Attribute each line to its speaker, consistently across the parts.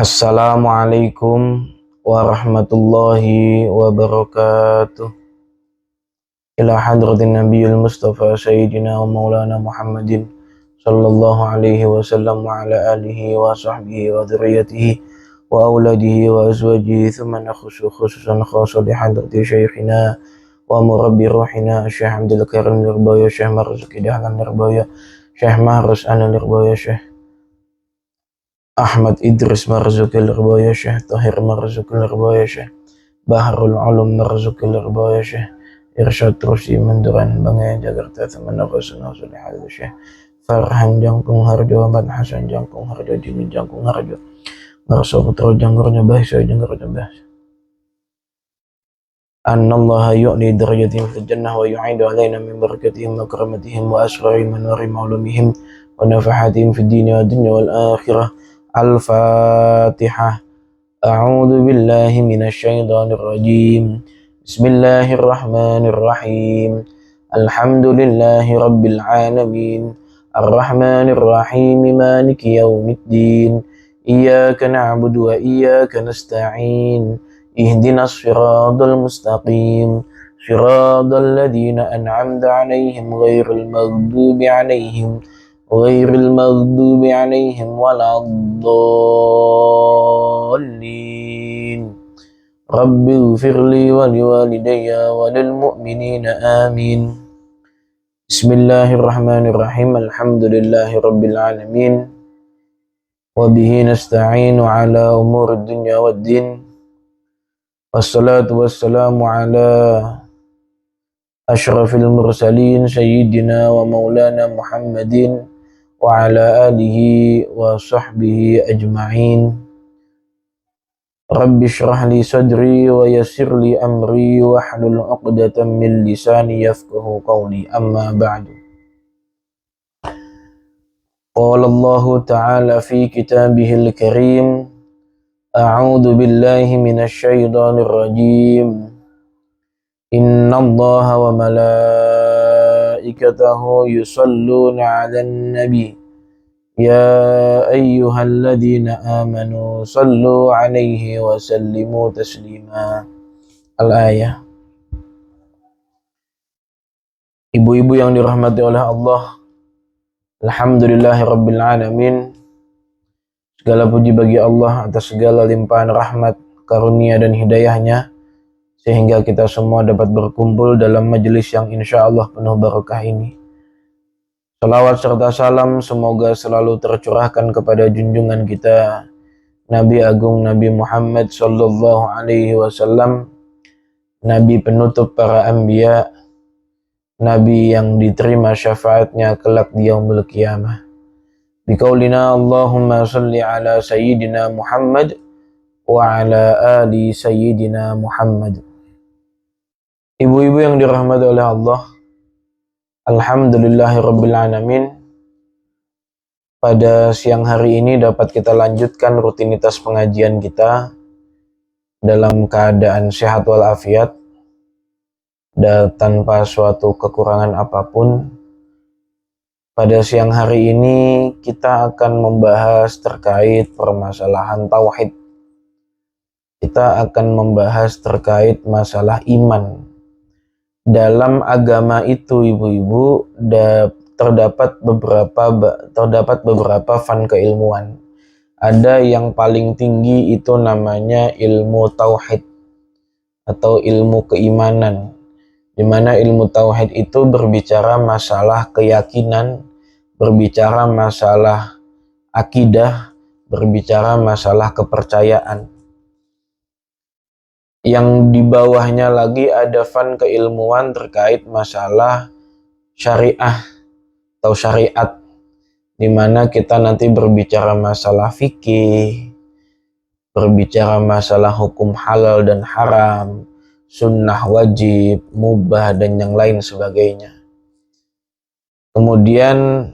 Speaker 1: Assalamualaikum warahmatullahi wabarakatuh. Ila hadratin nabiyil mustafa sayyidina wa maulana Muhammadin sallallahu alaihi wasallam wa ala alihi wa sahbihi wa dhurriyyatihi wa auladihi wa azwajihi thumma nakhushu khususan khasa li hadrati syekhina wa murabbi ruhina Syekh Abdul Karim Nirbaya, Syekh Marzuki Dahlan Nirbaya, Syekh Mahrus Ana Nirbaya, Syekh Ahmad Idris Marzuki Nirbaya, Syekh Tahir Marzuki Nirbaya, Syekh Baharul Ulum Marzuki Nirbaya, Syekh Irsyad Rusdi Menduran Bangai Jakarta Teman Rasulullah Sallallahu Syekh Farhan Jangkung Harjo, Ahmad Hasan Jangkung Harjo, Dimin Jangkung Harjo, Ngarso Putra Jangkurnya Bahasa Jangkurnya Bahasa. Annallaha yu'li darajatihim fil jannah wa yu'idu alaina min barakatihim wa karamatihim wa asrarihim wa nuri ma'lumihim wa nafahatihim fid dunya wa dunya wal akhirah. Al-Fatihah. A'udzu billahi minasy syaithanir rajim. Bismillahirrahmanirrahim. Alhamdulillahi rabbil alamin. Arrahmanir rahim. Maliki yaumiddin. Iyyaka na'budu wa iyyaka nasta'in. Ihdinas siratal mustaqim. Siratal ladzina an'amta 'alaihim ghairil maghdubi 'alaihim waladdallin. Rabbi ighfirli wa liwalidayya wa lil mu'minina amin. Bismillahirrahmanirrahim. Alhamdulillahi rabbil alamin. Wa bihi nasta'inu ala umurid dunya waddin. Wassalatu wassalamu ala asyrafil mursalin sayyidina wa maulana Muhammadin wa ala alihi wa sahbihi ajma'in. Rabbi syrah li sadri wa yassir li amri wa hlul 'uqdatam min lisani yafqahu qawli. Amma ba'du. Qala Allah ta'ala fi kitabihil karim. A'udzu billahi minasy syaithanir rajim. Inna Allah wa malaikatahu yusalluna 'alan nabi. Ya ayyuhalladzina amanu sallu 'alaihi wa sallimu taslima. Al-ayah. Ibu-ibu yang dirahmati oleh Allah, alhamdulillahirabbil alamin. Segala puji bagi Allah atas segala limpahan rahmat, karunia dan hidayahnya, sehingga kita semua dapat berkumpul dalam majelis yang insya Allah penuh barakah ini. Salawat serta salam semoga selalu tercurahkan kepada junjungan kita Nabi Agung Nabi Muhammad sallallahu alaihi wasallam, Nabi penutup para anbiya, Nabi yang diterima syafaatnya kelak di yaumul qiyamah. Biqaulina Allahumma salli ala sayyidina Muhammad wa ala ali sayyidina Muhammad. Ibu-ibu yang dirahmati oleh Allah, alhamdulillahirabbil alamin. Pada siang hari ini dapat kita lanjutkan rutinitas pengajian kita dalam keadaan sehat walafiat dan tanpa suatu kekurangan apapun. Pada siang hari ini kita akan membahas terkait permasalahan tauhid. Kita akan membahas terkait masalah iman. Dalam agama itu, ibu-ibu, terdapat beberapa fan keilmuan. Ada yang paling tinggi itu namanya ilmu tauhid atau ilmu keimanan, di mana ilmu tauhid itu berbicara masalah keyakinan, berbicara masalah akidah, berbicara masalah kepercayaan. Yang di bawahnya lagi ada fan keilmuan terkait masalah syariah atau syariat, di mana kita nanti berbicara masalah fikih, berbicara masalah hukum halal dan haram, sunnah wajib, mubah, dan yang lain sebagainya. Kemudian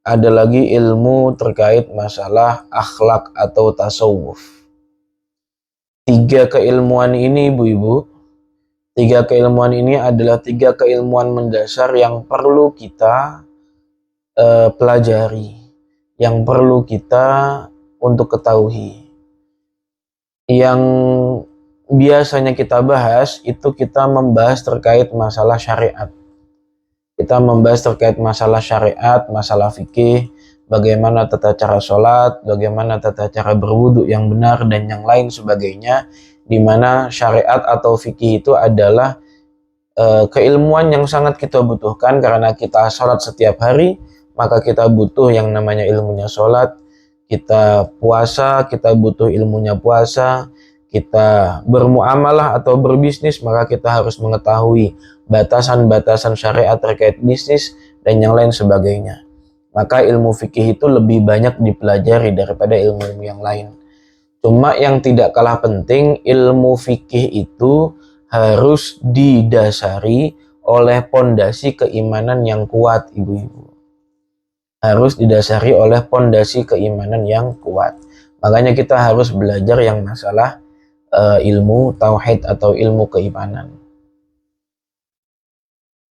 Speaker 1: ada lagi ilmu terkait masalah akhlak atau tasawuf. Tiga keilmuan ini, ibu-ibu, adalah tiga keilmuan mendasar yang perlu kita pelajari, yang perlu kita untuk ketahui. yang biasanya kita bahas itu kita membahas terkait masalah syariat. Kita membahas terkait masalah syariat, masalah fikih, bagaimana tata cara sholat, bagaimana tata cara berwudu yang benar, dan yang lain sebagainya, di mana syariat atau fikih itu adalah keilmuan yang sangat kita butuhkan karena kita sholat setiap hari, maka kita butuh yang namanya ilmunya sholat. Kita puasa, kita butuh ilmunya puasa. Kita bermuamalah atau berbisnis, maka kita harus mengetahui batasan-batasan syariat terkait bisnis dan yang lain sebagainya. Maka ilmu fikih itu lebih banyak dipelajari daripada ilmu-ilmu yang lain. Cuma yang tidak kalah penting, ilmu fikih itu harus didasari oleh pondasi keimanan yang kuat, ibu-ibu. Harus didasari oleh pondasi keimanan yang kuat. Makanya kita harus belajar yang masalah ilmu tauhid atau ilmu keimanan.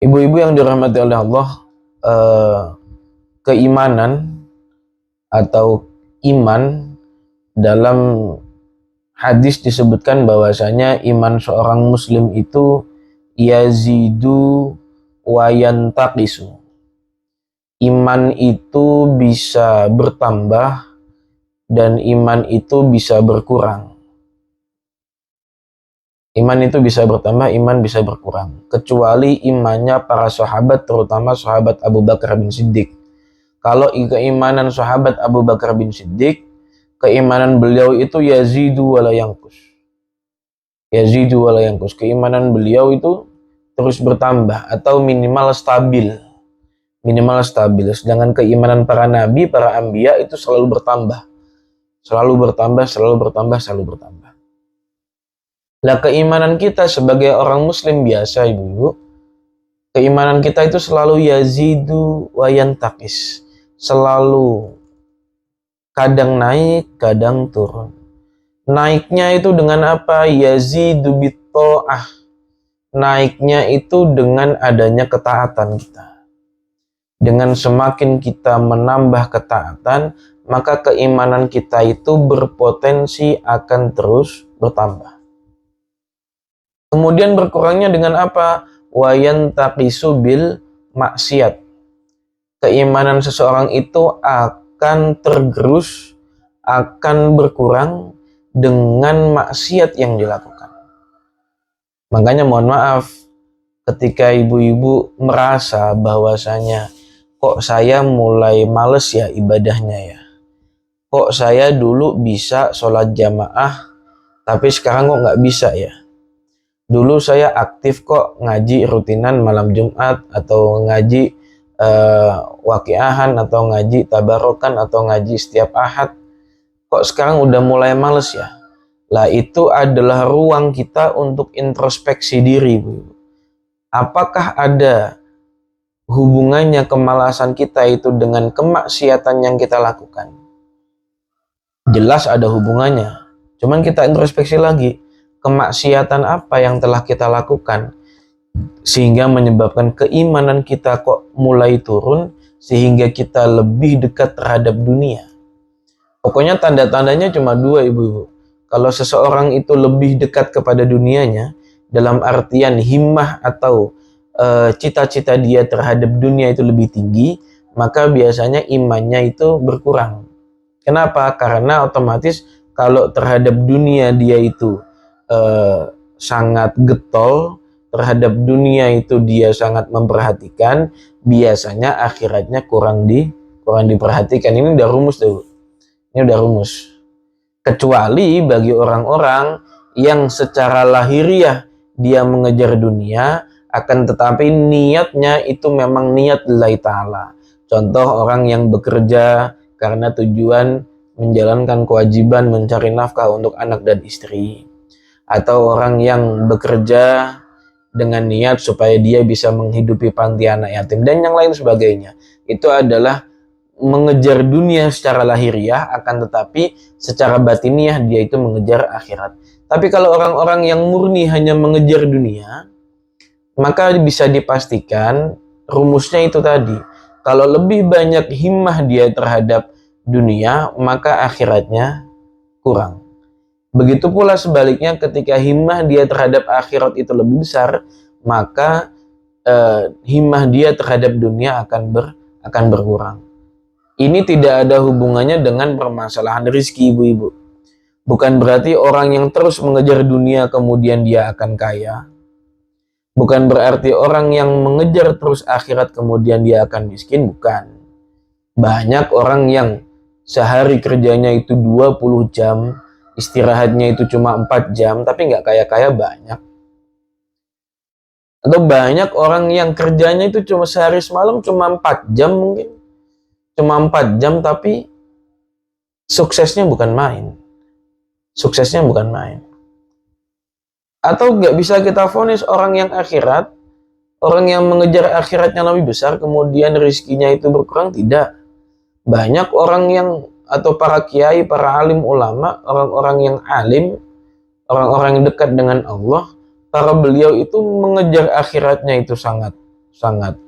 Speaker 1: Ibu-ibu yang dirahmati oleh Allah, keimanan atau iman, dalam hadis disebutkan bahwasanya iman seorang muslim itu yazidu wa yantaqisu. Iman itu bisa bertambah dan iman itu bisa berkurang. Iman itu bisa bertambah, iman bisa berkurang. Kecuali imannya para sahabat, terutama sahabat Abu Bakar bin Siddiq. Kalau keimanan sahabat Abu Bakar bin Siddiq, keimanan beliau itu yazidu wala yanqus. Yazidu wala yanqus. Keimanan beliau itu terus bertambah atau minimal stabil. Minimal stabil. Sedangkan keimanan para nabi, para anbiya itu selalu bertambah. Selalu bertambah, selalu bertambah, selalu bertambah. Nah, keimanan kita sebagai orang muslim biasa, ibu-ibu, keimanan kita itu selalu yazidu wa yantaqis. Selalu kadang naik, kadang turun. Naiknya itu dengan apa? Yazidu bitta'ah. Naiknya itu dengan adanya ketaatan kita. Dengan semakin kita menambah ketaatan, maka keimanan kita itu berpotensi akan terus bertambah. Kemudian berkurangnya dengan apa? Wa yantaqisu bil maksiat. Keimanan seseorang itu akan tergerus, akan berkurang dengan maksiat yang dilakukan. Makanya mohon maaf ketika ibu-ibu merasa bahwasanya kok saya mulai males ya ibadahnya ya. Kok saya dulu bisa sholat jamaah tapi sekarang kok nggak bisa ya. Dulu saya aktif kok ngaji rutinan malam Jumat atau ngaji waqiahan atau ngaji tabarokan atau ngaji setiap ahad. Kok sekarang udah mulai males ya? Lah itu adalah ruang kita untuk introspeksi diri, Bu. Apakah ada hubungannya kemalasan kita itu dengan kemaksiatan yang kita lakukan? Jelas ada hubungannya. Cuman kita introspeksi lagi. Kemaksiatan apa yang telah kita lakukan sehingga menyebabkan keimanan kita kok mulai turun sehingga kita lebih dekat terhadap dunia. Pokoknya tanda-tandanya cuma dua, ibu-ibu. Kalau seseorang itu lebih dekat kepada dunianya, dalam artian himmah atau cita-cita dia terhadap dunia itu lebih tinggi, maka biasanya imannya itu berkurang. Kenapa? Karena otomatis kalau terhadap dunia dia itu sangat getol, terhadap dunia itu dia sangat memperhatikan, biasanya akhiratnya kurang diperhatikan. Ini udah rumus tuh. Ini udah rumus. Kecuali bagi orang-orang yang secara lahiriah dia mengejar dunia, akan tetapi niatnya itu memang niat lillahi ta'ala. Contoh orang yang bekerja karena tujuan menjalankan kewajiban mencari nafkah untuk anak dan istri. Atau orang yang bekerja dengan niat supaya dia bisa menghidupi panti anak yatim dan yang lain sebagainya. Itu adalah mengejar dunia secara lahiriah, akan tetapi secara batiniah dia itu mengejar akhirat. Tapi kalau orang-orang yang murni hanya mengejar dunia, maka bisa dipastikan rumusnya itu tadi. Kalau lebih banyak himmah dia terhadap dunia, maka akhiratnya kurang. Begitu pula sebaliknya, ketika himmah dia terhadap akhirat itu lebih besar, maka himmah dia terhadap dunia akan berkurang. Ini tidak ada hubungannya dengan permasalahan rizki, ibu-ibu. Bukan berarti orang yang terus mengejar dunia kemudian dia akan kaya. Bukan berarti orang yang mengejar terus akhirat kemudian dia akan miskin, bukan. Banyak orang yang sehari kerjanya itu 20 jam, istirahatnya itu cuma 4 jam, tapi nggak kaya-kaya banyak. Atau banyak orang yang kerjanya itu cuma sehari semalam cuma 4 jam mungkin. Cuma 4 jam tapi suksesnya bukan main. Suksesnya bukan main. Atau nggak bisa kita vonis orang yang akhirat, orang yang mengejar akhiratnya lebih besar, kemudian rezekinya itu berkurang, tidak. Banyak orang yang, atau para kiai, para alim ulama, orang-orang yang alim, orang-orang yang dekat dengan Allah, para beliau itu mengejar akhiratnya itu sangat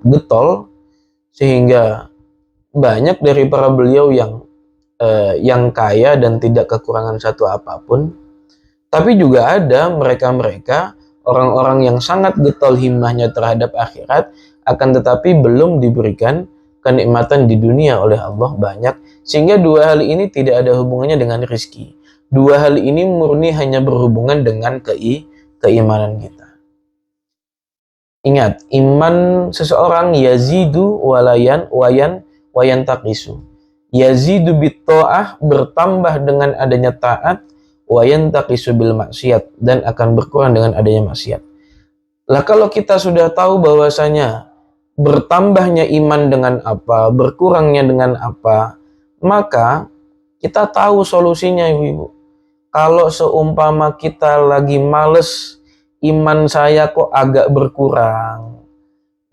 Speaker 1: getol, sehingga banyak dari para beliau yang kaya dan tidak kekurangan satu apapun. Tapi juga ada mereka-mereka, orang-orang yang sangat getol himmahnya terhadap akhirat, akan tetapi belum diberikan kenikmatan di dunia oleh Allah banyak, sehingga dua hal ini tidak ada hubungannya dengan rizki. Dua hal ini murni hanya berhubungan dengan keimanan kita. Ingat, iman seseorang yazidu wayan taqisu. Yazidu bitta'ah, bertambah dengan adanya taat, wayan taqisu bil maksiat, dan akan berkurang dengan adanya maksiat. Lah kalau kita sudah tahu bahwasanya bertambahnya iman dengan apa, berkurangnya dengan apa, maka kita tahu solusinya, ibu-ibu. Kalau seumpama kita lagi males, iman saya kok agak berkurang,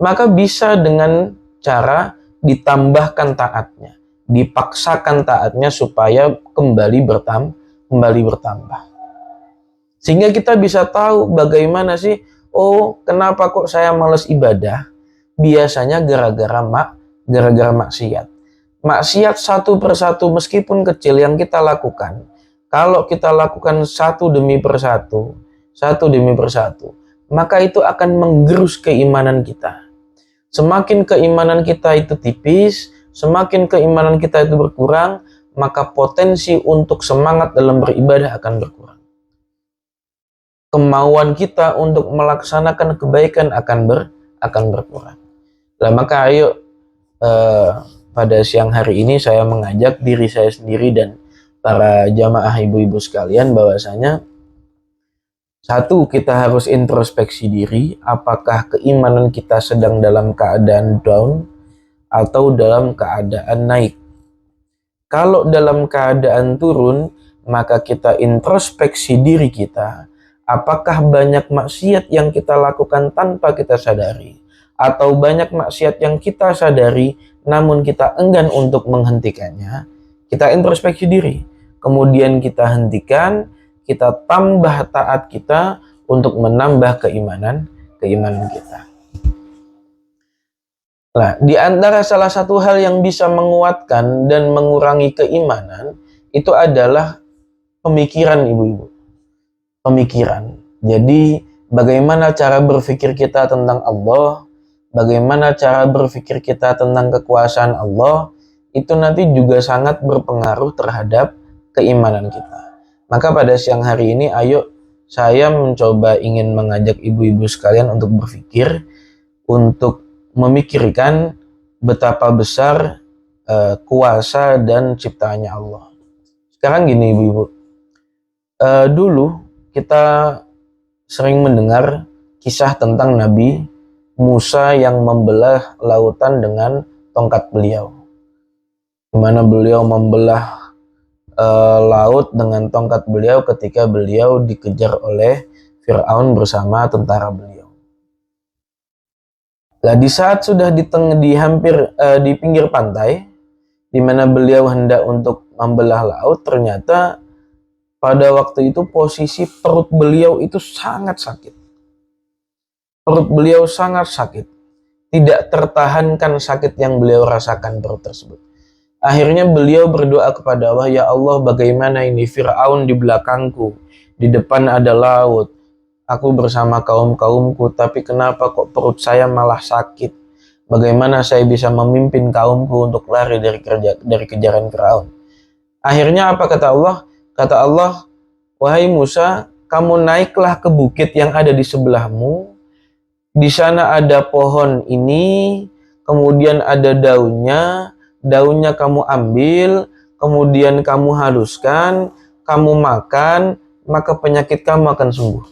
Speaker 1: maka bisa dengan cara ditambahkan taatnya, dipaksakan taatnya supaya kembali bertambah. Sehingga kita bisa tahu bagaimana sih, oh kenapa kok saya males ibadah? Biasanya gara-gara maksiat. Maksiat satu persatu meskipun kecil yang kita lakukan, kalau kita lakukan satu demi persatu, maka itu akan menggerus keimanan kita. Semakin keimanan kita itu tipis, semakin keimanan kita itu berkurang, maka potensi untuk semangat dalam beribadah akan berkurang. Kemauan kita untuk melaksanakan kebaikan akan berkurang. Nah, maka ayo pada siang hari ini saya mengajak diri saya sendiri dan para jamaah ibu-ibu sekalian bahwasanya, satu, kita harus introspeksi diri, apakah keimanan kita sedang dalam keadaan down atau dalam keadaan naik. Kalau dalam keadaan turun, maka kita introspeksi diri kita, apakah banyak maksiat yang kita lakukan tanpa kita sadari, atau banyak maksiat yang kita sadari namun kita enggan untuk menghentikannya. Kita introspeksi diri, kemudian kita hentikan, kita tambah taat kita untuk menambah keimanan kita. Nah, di antara salah satu hal yang bisa menguatkan dan mengurangi keimanan itu adalah pemikiran, ibu-ibu. Pemikiran. Jadi, bagaimana cara berpikir kita tentang Allah, bagaimana cara berpikir kita tentang kekuasaan Allah, itu nanti juga sangat berpengaruh terhadap keimanan kita. Maka pada siang hari ini, ayo saya mencoba ingin mengajak ibu-ibu sekalian untuk berpikir, untuk memikirkan betapa besar kuasa dan ciptaannya Allah. Sekarang gini, ibu-ibu, dulu kita sering mendengar kisah tentang Nabi Musa yang membelah lautan dengan tongkat beliau, di mana beliau membelah laut dengan tongkat beliau ketika beliau dikejar oleh Fir'aun bersama tentara beliau. Nah, di saat sudah di pinggir pantai, di mana beliau hendak untuk membelah laut, ternyata pada waktu itu posisi perut beliau itu sangat sakit. Perut beliau sangat sakit. Tidak tertahankan sakit yang beliau rasakan perut tersebut. Akhirnya beliau berdoa kepada Allah, ya Allah, bagaimana ini Fir'aun di belakangku, di depan ada laut, aku bersama kaum-kaumku, tapi kenapa kok perut saya malah sakit? Bagaimana saya bisa memimpin kaumku untuk lari dari kejaran Fir'aun? Akhirnya apa kata Allah? Kata Allah, wahai Musa, kamu naiklah ke bukit yang ada di sebelahmu. Di sana ada pohon ini, kemudian ada daunnya. Daunnya kamu ambil, kemudian kamu haluskan, kamu makan, maka penyakit kamu akan sembuh.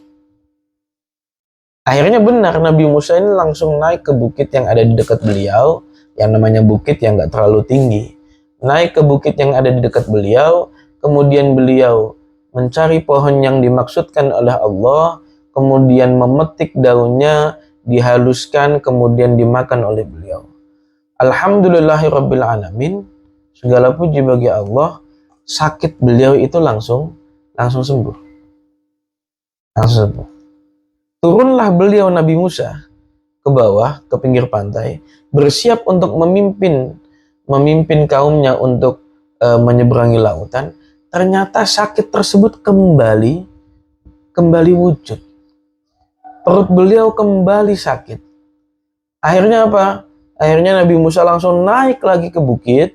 Speaker 1: Akhirnya benar, Nabi Musa ini langsung naik ke bukit yang ada di dekat beliau, yang namanya bukit yang gak terlalu tinggi. Naik ke bukit yang ada di dekat beliau, kemudian beliau mencari pohon yang dimaksudkan oleh Allah, kemudian memetik daunnya, dihaluskan, kemudian dimakan oleh beliau. Alhamdulillahirrabbilalamin, segala puji bagi Allah, sakit beliau itu langsung sembuh. Langsung sembuh. Turunlah beliau Nabi Musa ke bawah, ke pinggir pantai, bersiap untuk memimpin kaumnya untuk menyeberangi lautan. Ternyata sakit tersebut kembali wujud. Perut beliau kembali sakit. Akhirnya apa? Akhirnya Nabi Musa langsung naik lagi ke bukit,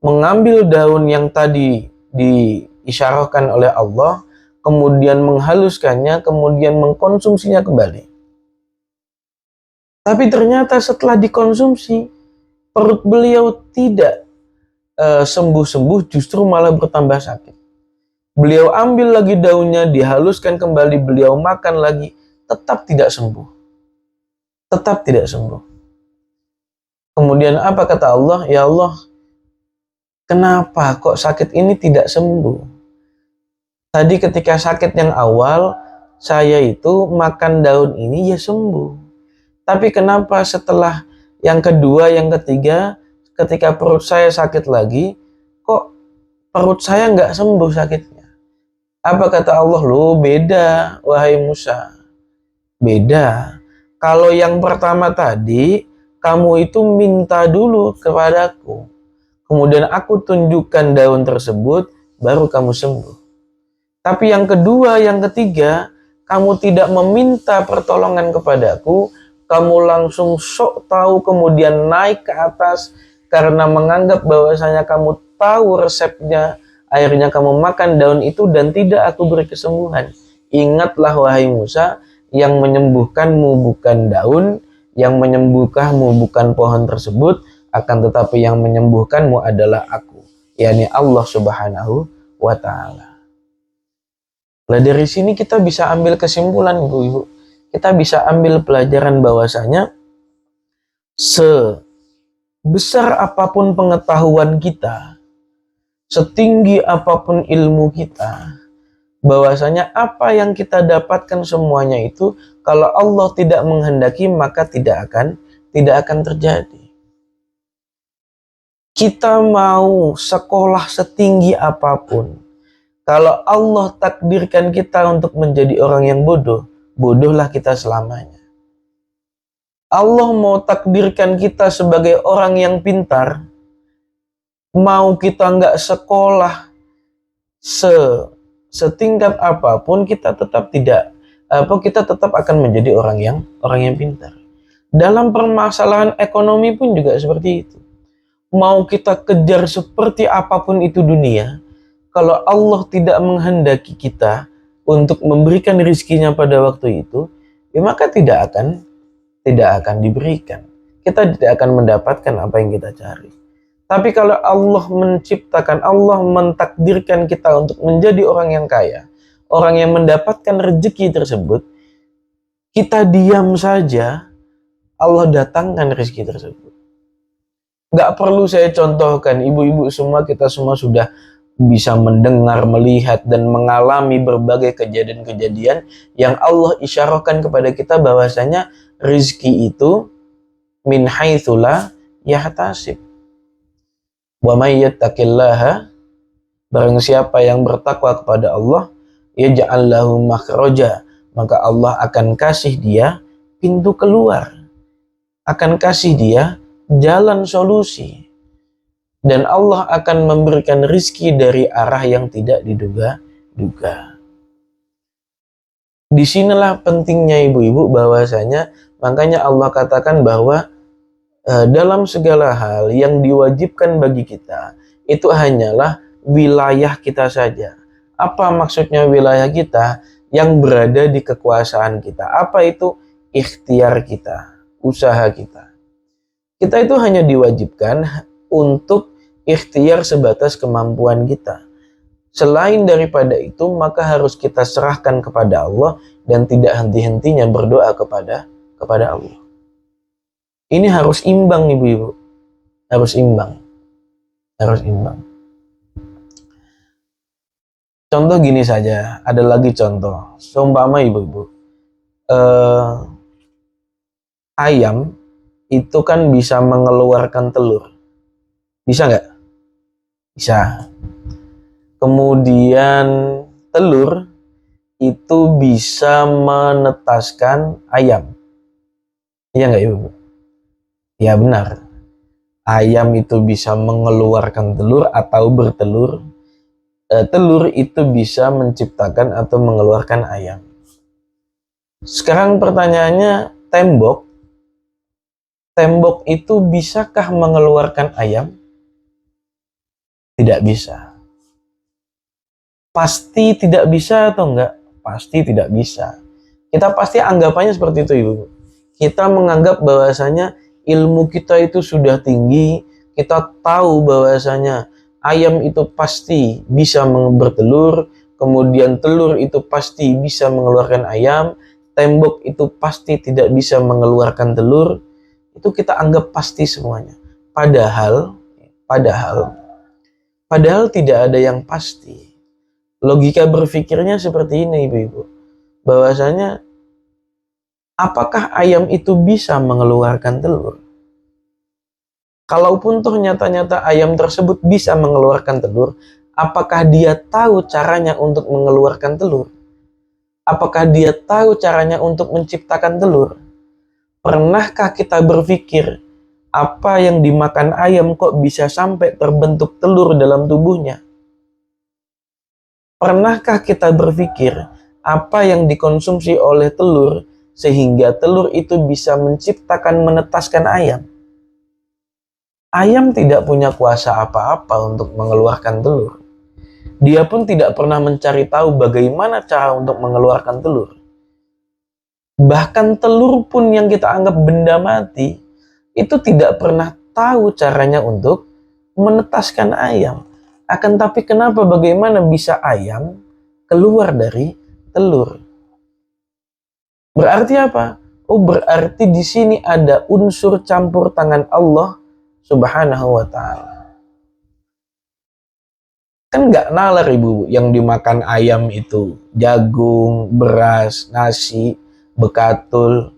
Speaker 1: mengambil daun yang tadi diisyarahkan oleh Allah, kemudian menghaluskannya, kemudian mengkonsumsinya kembali. Tapi ternyata setelah dikonsumsi, perut beliau tidak sembuh-sembuh, justru malah bertambah sakit. Beliau ambil lagi daunnya, dihaluskan kembali, beliau makan lagi, tetap tidak sembuh. Tetap tidak sembuh. Kemudian apa kata Allah? Ya Allah, kenapa kok sakit ini tidak sembuh? Tadi ketika sakit yang awal, saya itu makan daun ini ya sembuh. Tapi kenapa setelah yang kedua, yang ketiga, ketika perut saya sakit lagi, kok perut saya nggak sembuh sakitnya? Apa kata Allah? Loh, beda, wahai Musa. Beda. Kalau yang pertama tadi, kamu itu minta dulu kepadaku. Kemudian aku tunjukkan daun tersebut, baru kamu sembuh. Tapi yang kedua, yang ketiga, kamu tidak meminta pertolongan kepadaku, kamu langsung sok tahu kemudian naik ke atas karena menganggap bahwasanya kamu tahu resepnya, akhirnya kamu makan daun itu dan tidak aku beri kesembuhan. Ingatlah wahai Musa, yang menyembuhkanmu bukan daun, yang menyembuhkanmu bukan pohon tersebut, akan tetapi yang menyembuhkanmu adalah aku, yakni Allah Subhanahu wa Ta'ala. Nah, dari sini kita bisa ambil kesimpulan, Ibu-ibu. Kita bisa ambil pelajaran bahwasanya sebesar apapun pengetahuan kita, setinggi apapun ilmu kita, bahwasanya apa yang kita dapatkan semuanya itu kalau Allah tidak menghendaki maka tidak akan terjadi. Kita mau sekolah setinggi apapun, kalau Allah takdirkan kita untuk menjadi orang yang bodoh, bodohlah kita selamanya. Allah mau takdirkan kita sebagai orang yang pintar, mau kita nggak sekolah setingkat apapun, kita tetap akan menjadi orang yang pintar. Dalam permasalahan ekonomi pun juga seperti itu. Mau kita kejar seperti apapun itu dunia, kalau Allah tidak menghendaki kita untuk memberikan rizkinya pada waktu itu, ya maka tidak akan diberikan. Kita tidak akan mendapatkan apa yang kita cari. Tapi kalau Allah menciptakan, Allah mentakdirkan kita untuk menjadi orang yang kaya, orang yang mendapatkan rezeki tersebut, kita diam saja, Allah datangkan rezeki tersebut. Gak perlu saya contohkan, ibu-ibu semua, kita semua sudah bisa mendengar, melihat, dan mengalami berbagai kejadian-kejadian yang Allah isyarahkan kepada kita bahwasanya rezeki itu min haitsu la yahtasib. Wa may yattaqillaha, barang siapa yang bertakwa kepada Allah, yaj'al lahu makhraja, maka Allah akan kasih dia pintu keluar, akan kasih dia jalan solusi. Dan Allah akan memberikan rizki dari arah yang tidak diduga-duga. Disinilah pentingnya ibu-ibu bahwasanya, makanya Allah katakan bahwa dalam segala hal yang diwajibkan bagi kita, itu hanyalah wilayah kita saja. Apa maksudnya wilayah kita? Yang berada di kekuasaan kita. Apa itu? Ikhtiar kita, usaha kita. Kita itu hanya diwajibkan untuk ikhtiar sebatas kemampuan kita. Selain daripada itu, maka harus kita serahkan kepada Allah dan tidak henti-hentinya berdoa kepada Allah. Ini harus imbang, ibu-ibu. Harus imbang. Harus imbang. Contoh gini saja, ada lagi contoh. Seumpama ibu-ibu, ayam itu kan bisa mengeluarkan telur. Bisa nggak? Bisa. Kemudian telur itu bisa menetaskan ayam. Iya nggak ibu? Ya benar. Ayam itu bisa mengeluarkan telur atau bertelur. Telur itu bisa menciptakan atau mengeluarkan ayam. Sekarang pertanyaannya, tembok itu bisakah mengeluarkan ayam? Tidak bisa. Pasti tidak bisa atau enggak? Pasti tidak bisa. Kita pasti anggapannya seperti itu, ibu. Kita menganggap bahwasanya ilmu kita itu sudah tinggi, kita tahu bahwasanya ayam itu pasti bisa bertelur, kemudian telur itu pasti bisa mengeluarkan ayam, tembok itu pasti tidak bisa mengeluarkan telur. Itu kita anggap pasti semuanya. Padahal tidak ada yang pasti. Logika berpikirnya seperti ini, ibu-ibu. Bahwasanya apakah ayam itu bisa mengeluarkan telur? Kalaupun toh nyata-nyata ayam tersebut bisa mengeluarkan telur, apakah dia tahu caranya untuk mengeluarkan telur? Apakah dia tahu caranya untuk menciptakan telur? Pernahkah kita berpikir, apa yang dimakan ayam kok bisa sampai terbentuk telur dalam tubuhnya? Pernahkah kita berpikir, apa yang dikonsumsi oleh telur sehingga telur itu bisa menciptakan, menetaskan ayam? Ayam tidak punya kuasa apa-apa untuk mengeluarkan telur. Dia pun tidak pernah mencari tahu bagaimana cara untuk mengeluarkan telur. Bahkan telur pun yang kita anggap benda mati, itu tidak pernah tahu caranya untuk menetaskan ayam. Akan tapi kenapa, bagaimana bisa ayam keluar dari telur? Berarti apa? Oh, berarti di sini ada unsur campur tangan Allah Subhanahu wa ta'ala. Kan nggak nalar ibu, yang dimakan ayam itu jagung, beras, nasi, bekatul.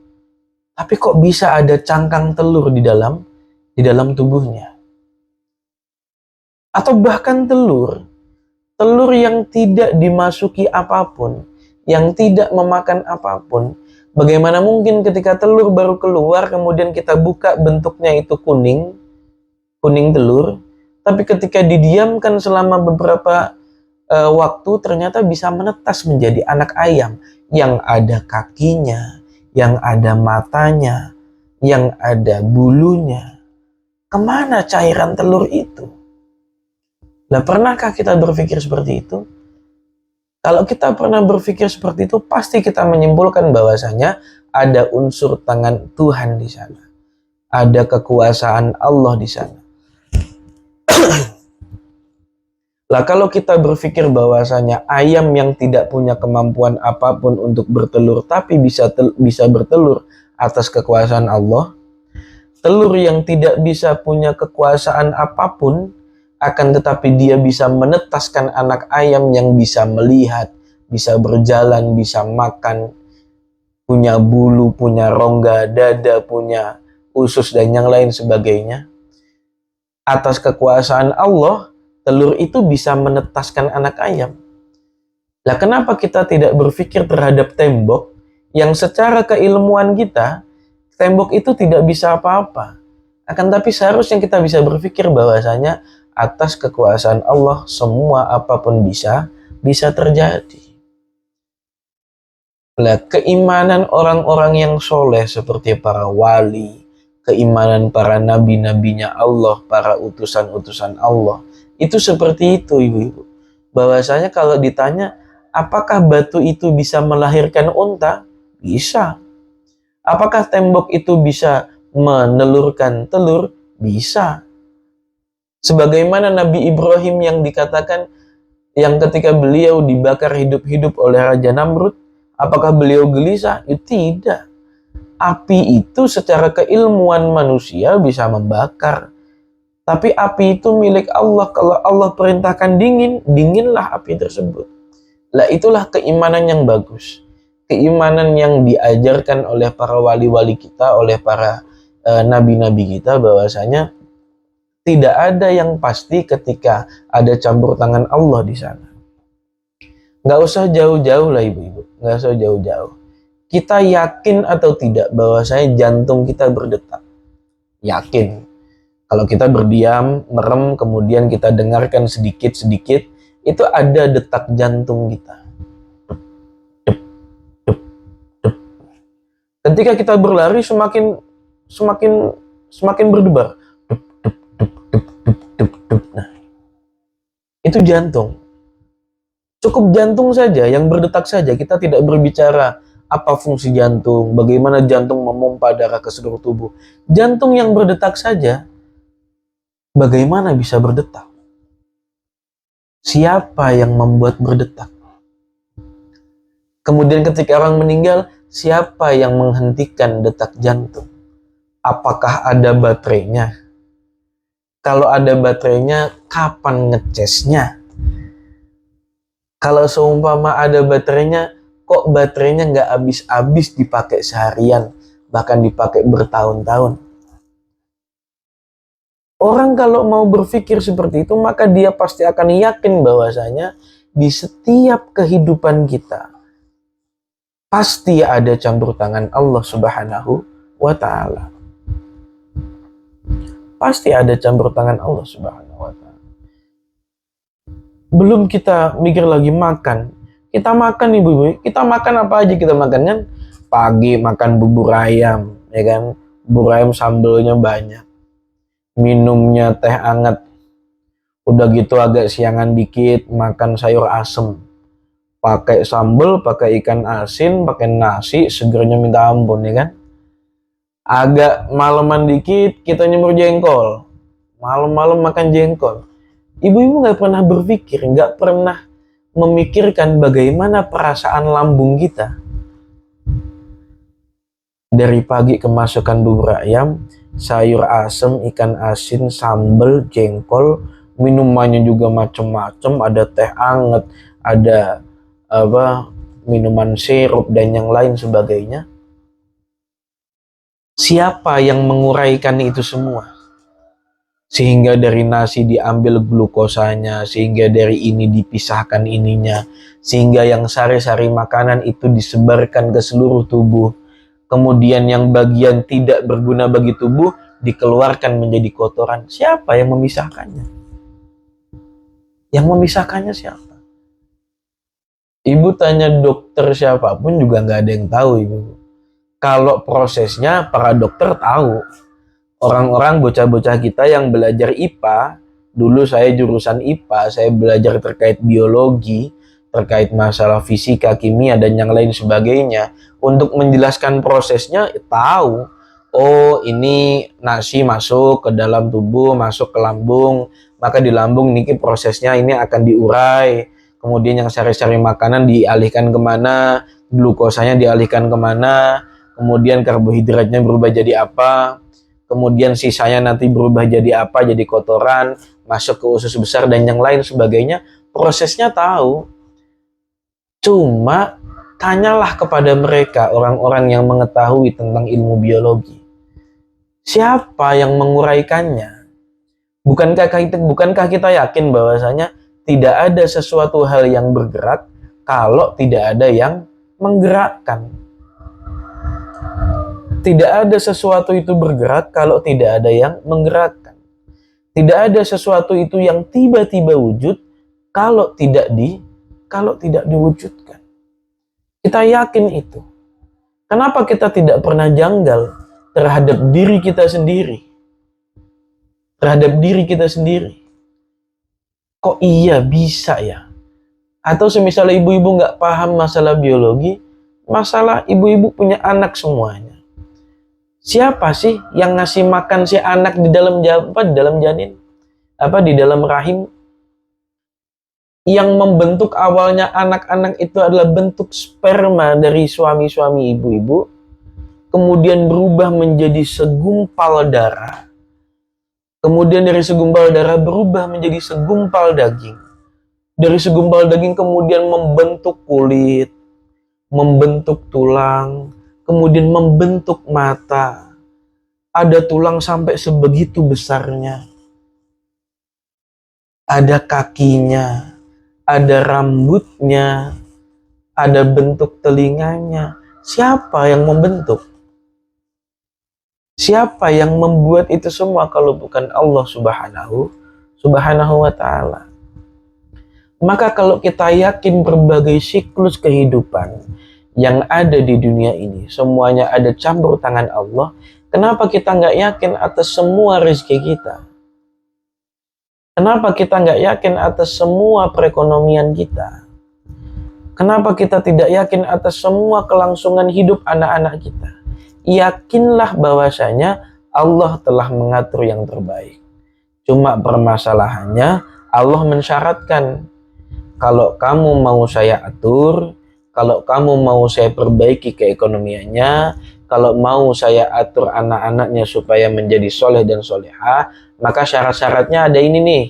Speaker 1: Tapi kok bisa ada cangkang telur di dalam tubuhnya? Atau bahkan telur yang tidak dimasuki apapun, yang tidak memakan apapun. Bagaimana mungkin ketika telur baru keluar, kemudian kita buka bentuknya itu kuning telur, tapi ketika didiamkan selama beberapa waktu, ternyata bisa menetas menjadi anak ayam yang ada kakinya, yang ada matanya, yang ada bulunya. Kemana cairan telur itu? Nah, pernahkah kita berpikir seperti itu? Kalau kita pernah berpikir seperti itu, pasti kita menyimpulkan bahwasanya ada unsur tangan Tuhan di sana. Ada kekuasaan Allah di sana. Lah kalau kita berpikir bahwasanya ayam yang tidak punya kemampuan apapun untuk bertelur tapi bisa bertelur atas kekuasaan Allah, telur yang tidak bisa punya kekuasaan apapun akan tetapi dia bisa menetaskan anak ayam yang bisa melihat, bisa berjalan, bisa makan, punya bulu, punya rongga dada, punya usus dan yang lain sebagainya. Atas kekuasaan Allah, telur itu bisa menetaskan anak ayam. Nah, kenapa kita tidak berpikir terhadap tembok yang secara keilmuan kita, tembok itu tidak bisa apa-apa. Akan tapi seharusnya kita bisa berpikir bahwasanya atas kekuasaan Allah semua apapun bisa terjadi. Nah, keimanan orang-orang yang soleh seperti para wali, keimanan para nabi-nabinya Allah, para utusan-utusan Allah, itu seperti itu, ibu-ibu. Bahwasanya kalau ditanya, apakah batu itu bisa melahirkan unta? Bisa. Apakah tembok itu bisa menelurkan telur? Bisa. Sebagaimana Nabi Ibrahim yang dikatakan, yang ketika beliau dibakar hidup-hidup oleh Raja Namrud, apakah beliau gelisah? Ya, tidak. Api itu secara keilmuan manusia bisa membakar. Tapi api itu milik Allah. Kalau Allah perintahkan dingin, dinginlah api tersebut. Lah itulah keimanan yang bagus. Keimanan yang diajarkan oleh para wali-wali kita, oleh para nabi-nabi kita, bahwasanya tidak ada yang pasti ketika ada campur tangan Allah di sana. Nggak usah jauh-jauh lah ibu-ibu, nggak usah jauh-jauh. Kita yakin atau tidak bahwasanya jantung kita berdetak? Yakin. Kalau kita berdiam, merem, kemudian kita dengarkan sedikit-sedikit, itu ada detak jantung kita. Dep, dep, dep. Ketika kita berlari semakin berdebar. Dep, dep, dep, dep, dep, dep, dep. Nah, itu jantung. Cukup jantung saja yang berdetak saja, kita tidak berbicara apa fungsi jantung, bagaimana jantung memompa darah ke seluruh tubuh. Jantung yang berdetak saja, bagaimana bisa berdetak? Siapa yang membuat berdetak? Kemudian ketika orang meninggal, siapa yang menghentikan detak jantung? Apakah ada baterainya? Kalau ada baterainya, kapan ngecasnya? Kalau seumpama ada baterainya, kok baterainya nggak habis-habis dipakai seharian, bahkan dipakai bertahun-tahun. Orang kalau mau berpikir seperti itu, maka dia pasti akan yakin bahwasanya di setiap kehidupan kita, pasti ada campur tangan Allah Subhanahu wa Ta'ala. Pasti ada campur tangan Allah Subhanahu wa Ta'ala. Belum kita mikir lagi makan. Kita makan ibu-ibu, kita makan apa aja kita makan kan? Pagi makan bubur ayam, ya kan? Bubur ayam sambelnya banyak. Minumnya teh hangat. Udah gitu agak siangan dikit makan sayur asem. Pakai sambel, pakai ikan asin, pakai nasi, segernya minta ampun, ya kan? Agak maleman dikit kita nyemur jengkol. Malam-malam makan jengkol. Ibu-ibu nggak pernah berpikir, nggak pernah memikirkan bagaimana perasaan lambung kita. Dari pagi kemasukan bubur ayam, sayur asem, ikan asin, sambal, jengkol, minumannya juga macem-macem, ada teh anget, ada minuman sirup dan yang lain sebagainya. Siapa yang menguraikan itu semua? Sehingga dari nasi diambil glukosanya, sehingga dari ini dipisahkan ininya, sehingga yang sari-sari makanan itu disebarkan ke seluruh tubuh. Kemudian yang bagian tidak berguna bagi tubuh dikeluarkan menjadi kotoran. Siapa yang memisahkannya? Yang memisahkannya siapa? Ibu tanya dokter siapapun juga nggak ada yang tahu, ibu. Kalau prosesnya para dokter tahu. Orang-orang bocah-bocah kita yang belajar IPA, dulu saya jurusan IPA, saya belajar terkait biologi, terkait masalah fisika, kimia, dan yang lain sebagainya. Untuk menjelaskan prosesnya, tahu. Oh, ini nasi masuk ke dalam tubuh, masuk ke lambung, maka di lambung niki prosesnya ini akan diurai. Kemudian yang sari-sari makanan dialihkan kemana, glukosanya dialihkan kemana, kemudian karbohidratnya berubah jadi apa, kemudian sisanya nanti berubah jadi apa, jadi kotoran, masuk ke usus besar dan yang lain sebagainya. Prosesnya tahu. Cuma tanyalah kepada mereka, orang-orang yang mengetahui tentang ilmu biologi. Siapa yang menguraikannya? Bukankah kita yakin bahwasanya tidak ada sesuatu hal yang bergerak kalau tidak ada yang menggerakkan? Tidak ada sesuatu itu bergerak kalau tidak ada yang menggerakkan. Tidak ada sesuatu itu yang tiba-tiba wujud kalau tidak diwujudkan. Kita yakin itu. Kenapa kita tidak pernah janggal terhadap diri kita sendiri? Terhadap diri kita sendiri. Kok iya bisa ya? Atau semisal ibu-ibu nggak paham masalah biologi, masalah ibu-ibu punya anak semuanya. Siapa sih yang ngasih makan si anak di dalam janin? Di dalam rahim? Yang membentuk awalnya anak-anak itu adalah bentuk sperma dari suami-suami ibu-ibu, kemudian berubah menjadi segumpal darah. Kemudian dari segumpal darah berubah menjadi segumpal daging. Dari segumpal daging kemudian membentuk kulit, membentuk tulang, kemudian membentuk mata. Ada tulang sampai sebegitu besarnya. Ada kakinya, ada rambutnya, ada bentuk telinganya. Siapa yang membentuk? Siapa yang membuat itu semua kalau bukan Allah Subhanahu wa ta'ala? Maka kalau kita yakin berbagai siklus kehidupan yang ada di dunia ini, semuanya ada campur tangan Allah, kenapa kita nggak yakin atas semua rezeki kita? Kenapa kita nggak yakin atas semua perekonomian kita? Kenapa kita tidak yakin atas semua kelangsungan hidup anak-anak kita? Yakinlah bahwasanya Allah telah mengatur yang terbaik. Cuma permasalahannya Allah mensyaratkan, kalau kamu mau saya atur, kalau kamu mau saya perbaiki keekonomiannya, kalau mau saya atur anak-anaknya supaya menjadi soleh dan solehah, maka syarat-syaratnya ada ini nih,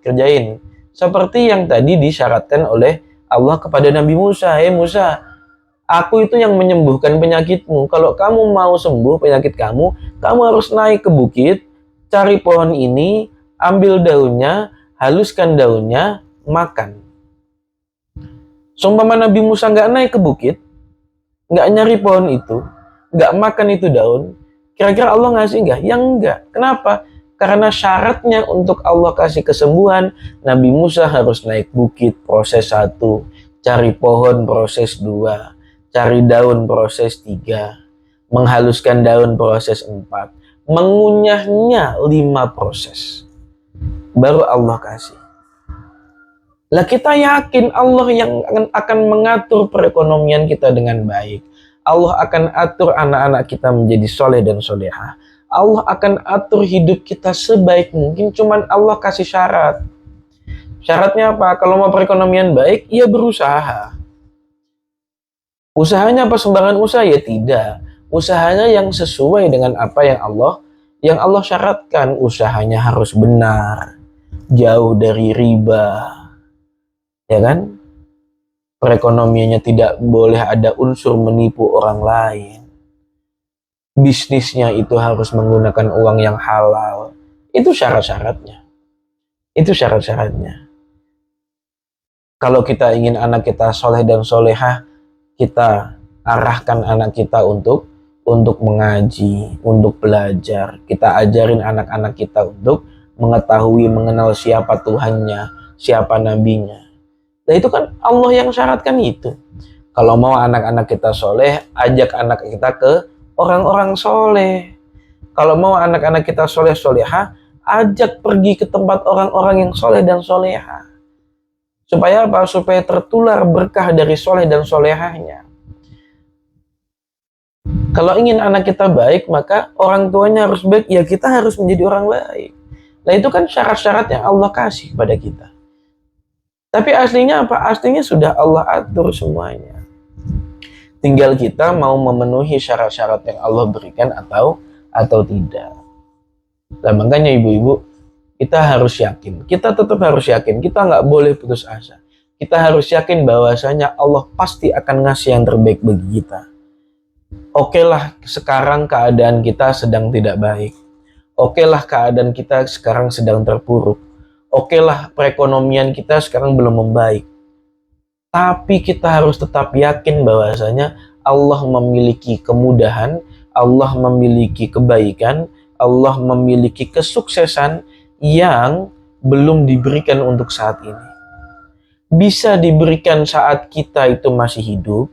Speaker 1: kerjain. Seperti yang tadi disyaratkan oleh Allah kepada Nabi Musa. Musa, aku itu yang menyembuhkan penyakitmu. Kalau kamu mau sembuh penyakit kamu harus naik ke bukit, cari pohon ini, ambil daunnya, haluskan daunnya, makan. Seumpama Nabi Musa nggak naik ke bukit, nggak nyari pohon itu, nggak makan itu daun, kira-kira Allah ngasih nggak? Ya enggak. Kenapa? Karena syaratnya untuk Allah kasih kesembuhan, Nabi Musa harus naik bukit, proses 1, cari pohon, proses 2, cari daun, proses 3, menghaluskan daun, proses 4, mengunyahnya 5 proses. Baru Allah kasih. Lah kita yakin Allah yang akan mengatur perekonomian kita dengan baik. Allah akan atur anak-anak kita menjadi soleh dan solehah. Allah akan atur hidup kita sebaik mungkin, cuman Allah kasih syarat. Syaratnya apa? Kalau mau perekonomian baik, ya berusaha. Usahanya apa sembarangan usaha? Ya tidak. Usahanya yang sesuai dengan apa yang Allah syaratkan. Usahanya harus benar, jauh dari riba. Ya kan? Perekonomiannya tidak boleh ada unsur menipu orang lain. Bisnisnya itu harus menggunakan uang yang halal. Itu syarat-syaratnya. Kalau kita ingin anak kita soleh dan solehah, kita arahkan anak kita untuk mengaji, untuk belajar. Kita ajarin anak-anak kita untuk mengetahui, mengenal siapa Tuhannya, siapa nabinya. Nah itu kan Allah yang syaratkan itu. Kalau mau anak-anak kita soleh, ajak anak kita ke orang-orang soleh. Kalau mau anak-anak kita soleh-solehah, ajak pergi ke tempat orang-orang yang soleh dan solehah. Supaya apa? Supaya tertular berkah dari soleh dan solehahnya. Kalau ingin anak kita baik, maka orang tuanya harus baik, ya kita harus menjadi orang baik. Nah itu kan syarat-syarat yang Allah kasih kepada kita. Tapi aslinya apa? Aslinya sudah Allah atur semuanya. Tinggal kita mau memenuhi syarat-syarat yang Allah berikan atau tidak. Nah makanya ibu-ibu, kita harus yakin. Kita tetap harus yakin. Kita nggak boleh putus asa. Kita harus yakin bahwasanya Allah pasti akan ngasih yang terbaik bagi kita. Oke lah, sekarang keadaan kita sedang tidak baik. Oke lah, keadaan kita sekarang sedang terpuruk. Oke lah, perekonomian kita sekarang belum membaik. Tapi kita harus tetap yakin bahwasanya Allah memiliki kemudahan, Allah memiliki kebaikan, Allah memiliki kesuksesan yang belum diberikan untuk saat ini. Bisa diberikan saat kita itu masih hidup,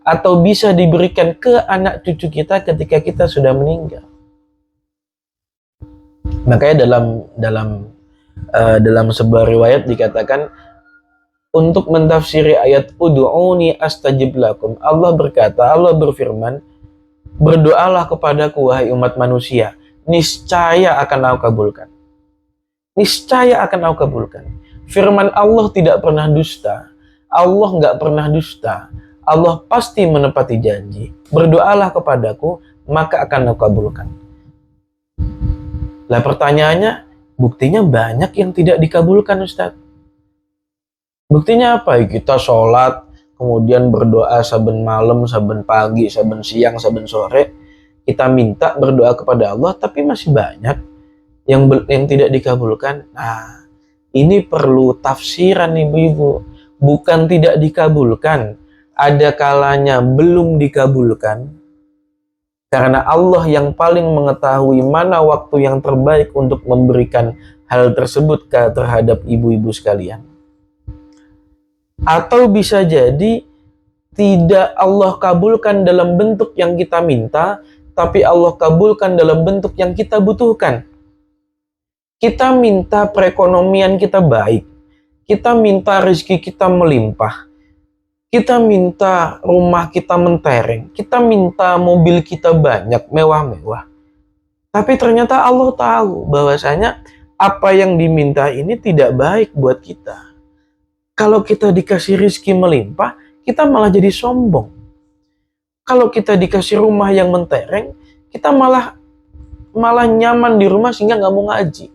Speaker 1: atau bisa diberikan ke anak cucu kita ketika kita sudah meninggal. Makanya dalam sebuah riwayat dikatakan, untuk mentafsiri ayat ud'uni astajib lakum, Allah berkata, Allah berfirman, berdoalah kepadaku wahai umat manusia, niscaya akan aku kabulkan. Niscaya akan aku kabulkan. Firman Allah tidak pernah dusta. Allah nggak pernah dusta. Allah pasti menepati janji. Berdoalah kepadaku, maka akan aku kabulkan. Lah pertanyaannya, buktinya banyak yang tidak dikabulkan, Ustaz. Buktinya apa? Kita sholat, kemudian berdoa saben malam, saben pagi, saben siang, saben sore. Kita minta berdoa kepada Allah, tapi masih banyak yang tidak dikabulkan. Nah, ini perlu tafsiran ibu-ibu. Bukan tidak dikabulkan, ada kalanya belum dikabulkan. Karena Allah yang paling mengetahui mana waktu yang terbaik untuk memberikan hal tersebut terhadap ibu-ibu sekalian. Atau bisa jadi tidak Allah kabulkan dalam bentuk yang kita minta, tapi Allah kabulkan dalam bentuk yang kita butuhkan. Kita minta perekonomian kita baik, kita minta rezeki kita melimpah, kita minta rumah kita mentereng, kita minta mobil kita banyak, mewah-mewah. Tapi ternyata Allah tahu bahwasanya apa yang diminta ini tidak baik buat kita. Kalau kita dikasih rezeki melimpah, kita malah jadi sombong. Kalau kita dikasih rumah yang mentereng, kita malah nyaman di rumah sehingga nggak mau ngaji.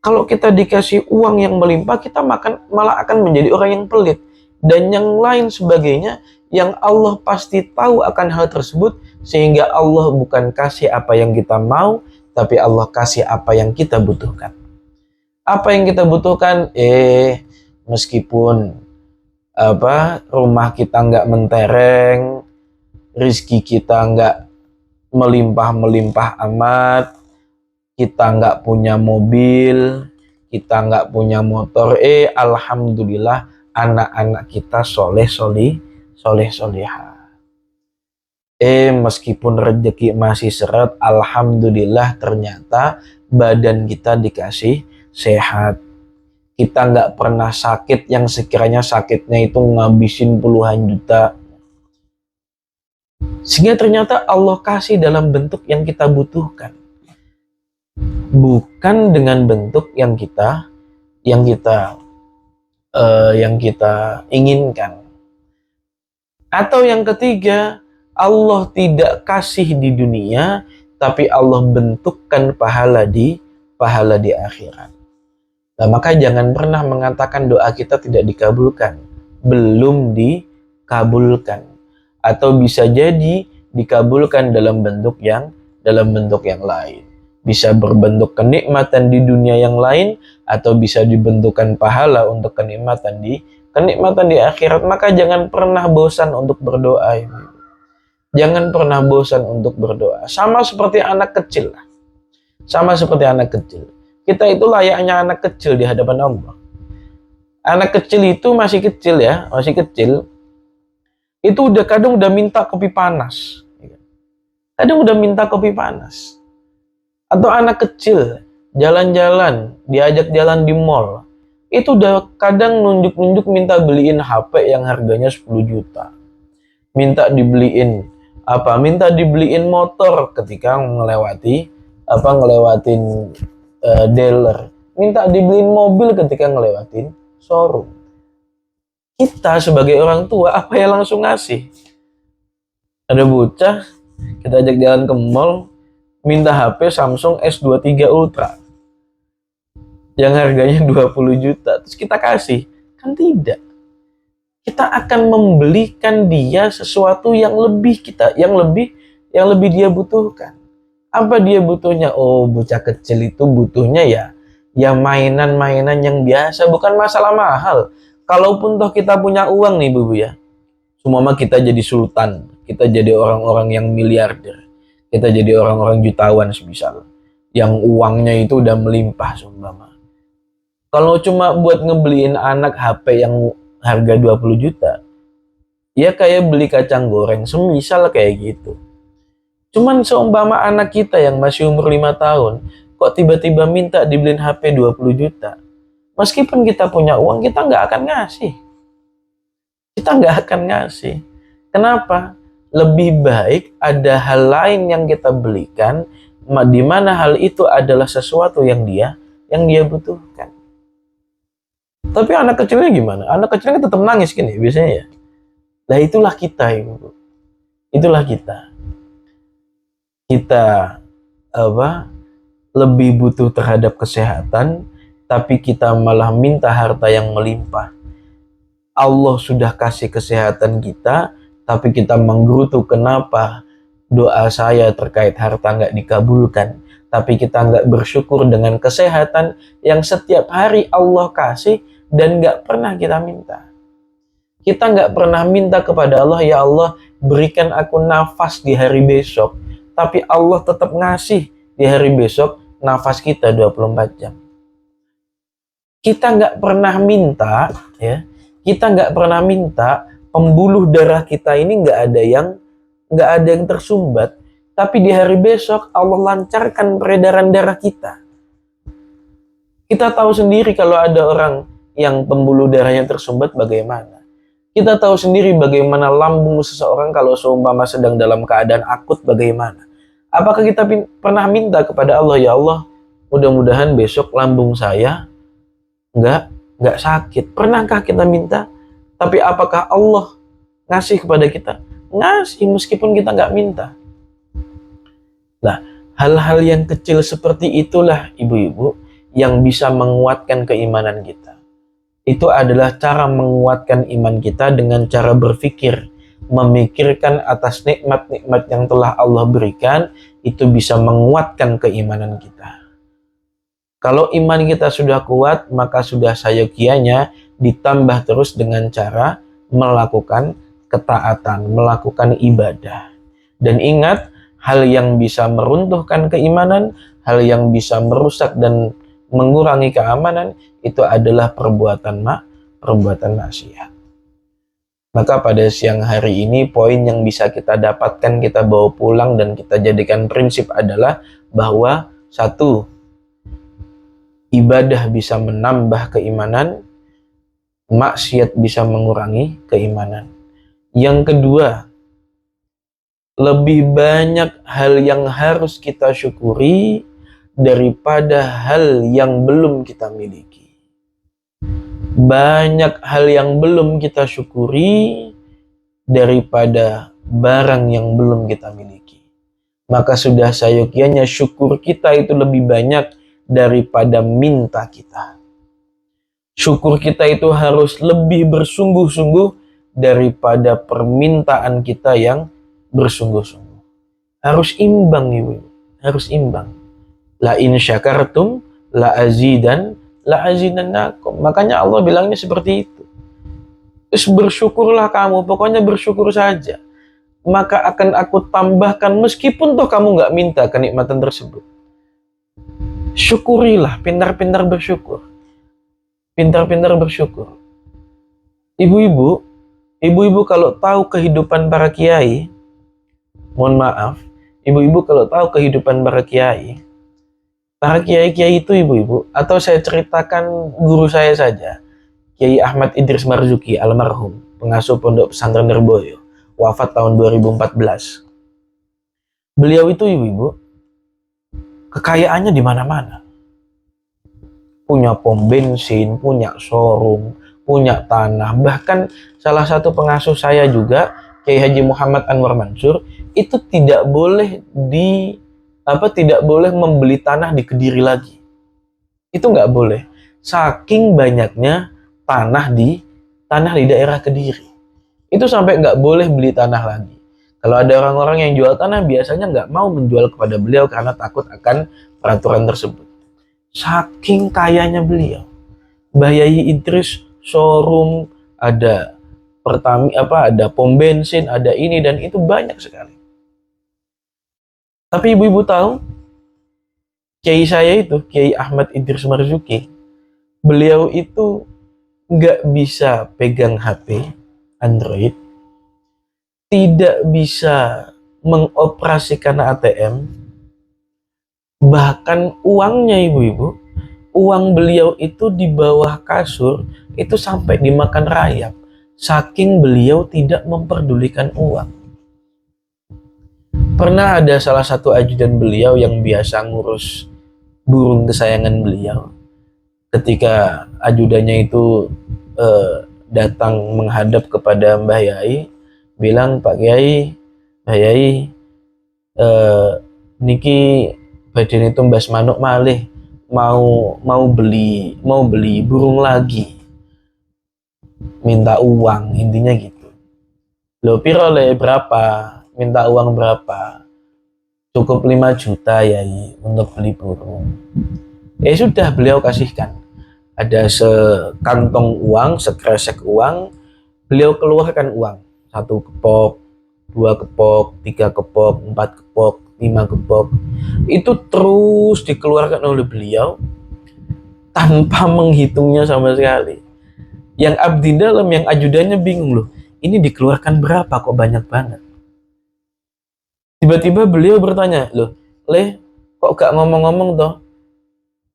Speaker 1: Kalau kita dikasih uang yang melimpah, kita malah akan menjadi orang yang pelit. Dan yang lain sebagainya, yang Allah pasti tahu akan hal tersebut, sehingga Allah bukan kasih apa yang kita mau, tapi Allah kasih apa yang kita butuhkan. Apa yang kita butuhkan? Meskipun rumah kita nggak mentereng, rezeki kita nggak melimpah-melimpah amat, kita nggak punya mobil, kita nggak punya motor, alhamdulillah anak-anak kita soleh-solehah. Meskipun rezeki masih seret, alhamdulillah ternyata badan kita dikasih sehat. Kita nggak pernah sakit yang sekiranya sakitnya itu ngabisin puluhan juta. Sehingga ternyata Allah kasih dalam bentuk yang kita butuhkan. Bukan dengan bentuk yang kita inginkan. Atau yang ketiga, Allah tidak kasih di dunia, tapi Allah bentukkan pahala di akhirat. Nah, maka jangan pernah mengatakan doa kita tidak dikabulkan, belum dikabulkan, atau bisa jadi dikabulkan dalam bentuk yang lain. Bisa berbentuk kenikmatan di dunia yang lain, atau bisa dibentukkan pahala untuk kenikmatan di akhirat. Maka jangan pernah bosan untuk berdoa. Jangan pernah bosan untuk berdoa. Sama seperti anak kecil. Kita itu layaknya anak kecil di hadapan Allah. Anak kecil itu masih kecil. Itu kadang udah minta kopi panas. Atau anak kecil jalan-jalan, diajak jalan di mall, itu udah kadang nunjuk-nunjuk minta beliin HP yang harganya 10 juta. Minta dibeliin motor ketika ngelewatin dealer. Minta dibeliin mobil ketika ngelewatin showroom. Kita sebagai orang tua, apa yang langsung ngasih? Ada bocah, kita ajak jalan ke mall, minta HP Samsung S23 Ultra yang harganya 20 juta, terus kita kasih? Kan tidak. Kita akan membelikan dia sesuatu yang lebih dia butuhkan. Apa dia butuhnya? Oh, bocah kecil itu butuhnya ya mainan-mainan yang biasa, bukan masalah mahal. Kalaupun toh kita punya uang nih Bu ya, Sumama kita jadi sultan, kita jadi orang-orang yang miliarder, kita jadi orang-orang jutawan semisal, yang uangnya itu udah melimpah seumpama. Kalau cuma buat ngebeliin anak HP yang harga 20 juta, ya kayak beli kacang goreng, semisal kayak gitu. Cuman seumpama anak kita yang masih umur 5 tahun, kok tiba-tiba minta dibeliin HP 20 juta. Meskipun kita punya uang, kita nggak akan ngasih. Kita nggak akan ngasih. Kenapa? Lebih baik ada hal lain yang kita belikan, di mana hal itu adalah sesuatu yang dia butuhkan. Tapi anak kecilnya gimana? Anak kecilnya tetap nangis gini biasanya ya. Nah itulah kita, Ibu. Itulah kita. Kita lebih butuh terhadap kesehatan, tapi kita malah minta harta yang melimpah. Allah sudah kasih kesehatan kita, tapi kita menggerutu kenapa doa saya terkait harta nggak dikabulkan. Tapi kita nggak bersyukur dengan kesehatan yang setiap hari Allah kasih dan nggak pernah kita minta. Kita nggak pernah minta kepada Allah, ya Allah berikan aku nafas di hari besok. Tapi Allah tetap ngasih di hari besok nafas kita 24 jam. Kita nggak pernah minta, ya. Kita nggak pernah minta pembuluh darah kita ini nggak ada yang tersumbat, tapi di hari besok Allah lancarkan peredaran darah kita. Kita tahu sendiri kalau ada orang yang pembuluh darahnya tersumbat bagaimana. Kita tahu sendiri bagaimana lambung seseorang kalau seumpama sedang dalam keadaan akut bagaimana. Apakah kita pernah minta kepada Allah, ya Allah, mudah-mudahan besok lambung saya nggak sakit. Pernahkah kita minta? Tapi apakah Allah ngasih kepada kita? Ngasih meskipun kita nggak minta. Nah, hal-hal yang kecil seperti itulah ibu-ibu yang bisa menguatkan keimanan kita. Itu adalah cara menguatkan iman kita dengan cara berpikir, memikirkan atas nikmat-nikmat yang telah Allah berikan, itu bisa menguatkan keimanan kita. Kalau iman kita sudah kuat, maka sudah sayogianya ditambah terus dengan cara melakukan ketaatan, melakukan ibadah. Dan ingat, hal yang bisa meruntuhkan keimanan, hal yang bisa merusak dan mengurangi keamanan, itu adalah perbuatan maksiat. Maka pada siang hari ini, poin yang bisa kita dapatkan, kita bawa pulang dan kita jadikan prinsip adalah bahwa satu, ibadah bisa menambah keimanan, maksiat bisa mengurangi keimanan. Yang kedua, lebih banyak hal yang harus kita syukuri daripada hal yang belum kita miliki. Banyak hal yang belum kita syukuri daripada barang yang belum kita miliki. Maka sudah sayogianya syukur kita itu lebih banyak daripada minta kita. Syukur kita itu harus lebih bersungguh-sungguh daripada permintaan kita yang bersungguh-sungguh. Harus imbang, Ibu. Harus imbang. La in syakartum la azidannakum. Makanya Allah bilangnya seperti itu. Terus bersyukurlah kamu, pokoknya bersyukur saja. Maka akan aku tambahkan meskipun toh kamu nggak minta kenikmatan tersebut. Syukurilah, pintar-pintar bersyukur. Pintar-pintar bersyukur. Ibu-ibu kalau tahu kehidupan para kiai, mohon maaf, ibu-ibu kalau tahu kehidupan para kiai itu ibu-ibu, atau saya ceritakan guru saya saja, Kiai Ahmad Idris Marzuki almarhum, pengasuh Pondok Pesantren Nirboyo, wafat tahun 2014. Beliau itu ibu-ibu, kekayaannya di mana-mana. Punya pom bensin, punya showroom, punya tanah. Bahkan salah satu pengasuh saya juga, Kiai Haji Muhammad Anwar Mansur, itu tidak boleh membeli tanah di Kediri lagi. Itu nggak boleh. Saking banyaknya tanah di daerah Kediri. Itu sampai nggak boleh beli tanah lagi. Kalau ada orang-orang yang jual tanah, biasanya nggak mau menjual kepada beliau karena takut akan peraturan tersebut. Saking kayanya beliau. Mbah Yai Idris showroom, ada ada pom bensin, ada ini dan itu banyak sekali. Tapi ibu-ibu tahu, kiai saya itu, Kiai Ahmad Idris Marzuki, beliau itu nggak bisa pegang HP Android, tidak bisa mengoperasikan ATM, bahkan uangnya ibu-ibu, uang beliau itu di bawah kasur itu sampai dimakan rayap, saking beliau tidak memperdulikan uang. Pernah ada salah satu ajudan beliau yang biasa ngurus burung kesayangan beliau. Ketika ajudannya itu datang menghadap kepada Mbah Yai, bilang, "Pak Kiai, Mbah Yai, niki badan itu Mbas Manuk malih mau beli burung lagi, minta uang," intinya gitu. Lo piro le berapa? Minta uang berapa? Cukup 5 juta ya untuk beli burung. Sudah beliau kasihkan. Ada sekantong uang, sekresek uang, beliau keluarkan uang. 1 kepok, 2 kepok, 3 kepok, 4 kepok, 5 kepok. Itu terus dikeluarkan oleh beliau tanpa menghitungnya sama sekali. Yang abdi dalam, yang ajudannya bingung loh. Ini dikeluarkan berapa kok banyak banget? Tiba-tiba beliau bertanya, loh, "Leh, kok gak ngomong-ngomong toh?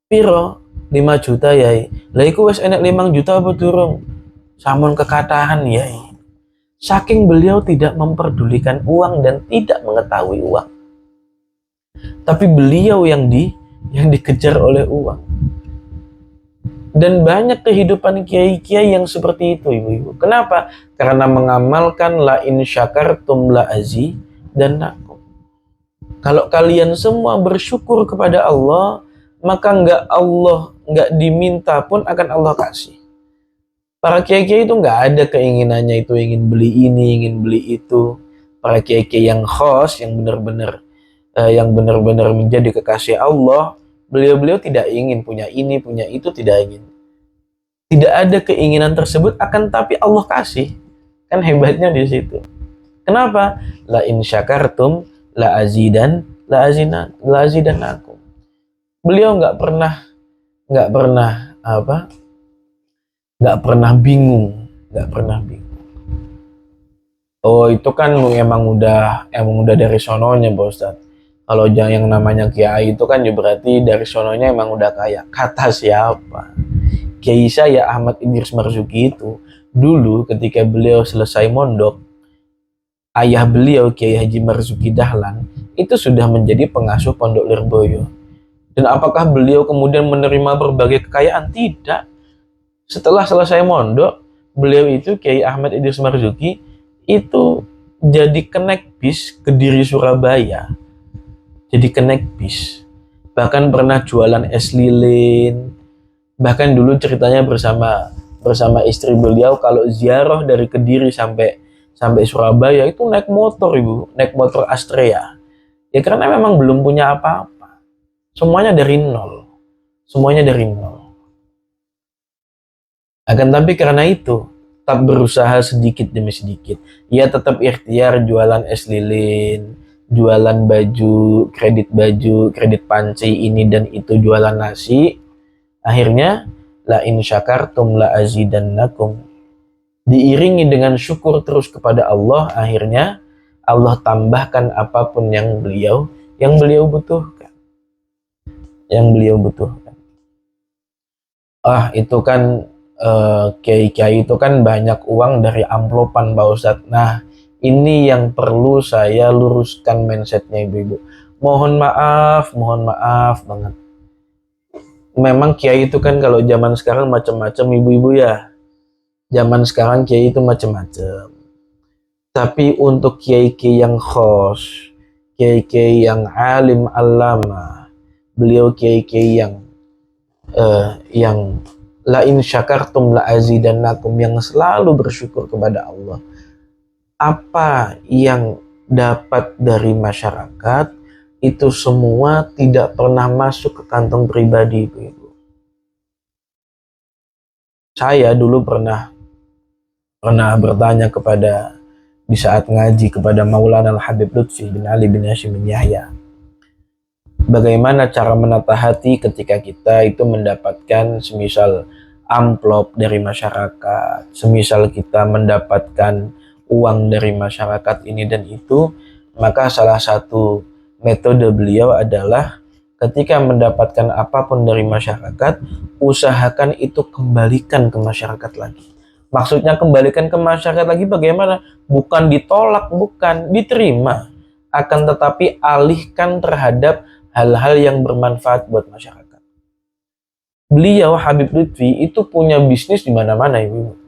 Speaker 1: Piro? 5 juta yai. Lah iku wis enek 5 juta apa durung? Samun kekatahan yai." Saking beliau tidak memperdulikan uang dan tidak mengetahui uang. Tapi beliau yang dikejar oleh uang. Dan banyak kehidupan kiai-kiai yang seperti itu, ibu-ibu. Kenapa? Karena mengamalkan la in syakartum la azidannakum. Kalau kalian semua bersyukur kepada Allah, maka nggak diminta pun akan Allah kasih. Para kiai-kiai itu nggak ada keinginannya itu ingin beli ini, ingin beli itu. Para kiai-kiai yang khos, yang benar-benar menjadi kekasih Allah, beliau-beliau tidak ingin punya ini, punya itu, tidak ingin. Tidak ada keinginan tersebut, akan tapi Allah kasih. Kan hebatnya di situ. Kenapa? La in syakartum la azidannakum. Beliau nggak pernah bingung. Oh, itu kan emang udah dari sononya, Pak Ustadz. Kalau yang namanya kiai itu kan ya berarti dari sononya emang udah kaya. Kata siapa? Kiai saya Ahmad Idris Marzuki itu dulu ketika beliau selesai mondok, ayah beliau Kiai Haji Marzuki Dahlan itu sudah menjadi pengasuh Pondok Lirboyo. Dan apakah beliau kemudian menerima berbagai kekayaan? Tidak. Setelah selesai mondok, beliau itu Kiai Ahmad Idris Marzuki itu jadi kenek bis Kediri Surabaya. Jadi kenek bis. Bahkan pernah jualan es lilin. Bahkan dulu ceritanya bersama istri beliau kalau ziarah dari Kediri sampai Surabaya itu naik motor, ibu, naik motor Astrea. Ya karena memang belum punya apa-apa. Semuanya dari nol. Akan tapi karena itu tetap berusaha sedikit demi sedikit. Ia tetap ikhtiar jualan es lilin, jualan baju, kredit panci ini dan itu, jualan nasi. Akhirnya la in syakartum la azidannakum. Diiringi dengan syukur terus kepada Allah, akhirnya Allah tambahkan apapun yang beliau butuhkan. Itu kan kiai-kiai itu kan banyak uang dari amplopan, Pak Ustadz. Nah, ini yang perlu saya luruskan mindsetnya ibu-ibu. Mohon maaf banget. Memang kiai itu kan kalau zaman sekarang macam-macam ibu-ibu ya. Zaman sekarang kiai itu macam-macam. Tapi untuk kiai-kiai yang khos, kiai-kiai yang alim alama, beliau kiai-kiai yang la in syakartum la azidannakum, yang selalu bersyukur kepada Allah. Apa yang dapat dari masyarakat itu semua tidak pernah masuk ke kantong pribadi, ibu-ibu. Saya dulu pernah pernah bertanya kepada di saat ngaji kepada Maulana Al-Habib Lutfi bin Ali bin Hashim bin Yahya, bagaimana cara menata hati ketika kita itu mendapatkan semisal amplop dari masyarakat, semisal kita mendapatkan uang dari masyarakat ini dan itu, maka salah satu metode beliau adalah ketika mendapatkan apapun dari masyarakat, usahakan itu kembalikan ke masyarakat lagi. Maksudnya kembalikan ke masyarakat lagi bagaimana? Bukan ditolak, bukan diterima. Akan tetapi alihkan terhadap hal-hal yang bermanfaat buat masyarakat. Beliau Habib Lutfi itu punya bisnis di mana-mana, Ibu.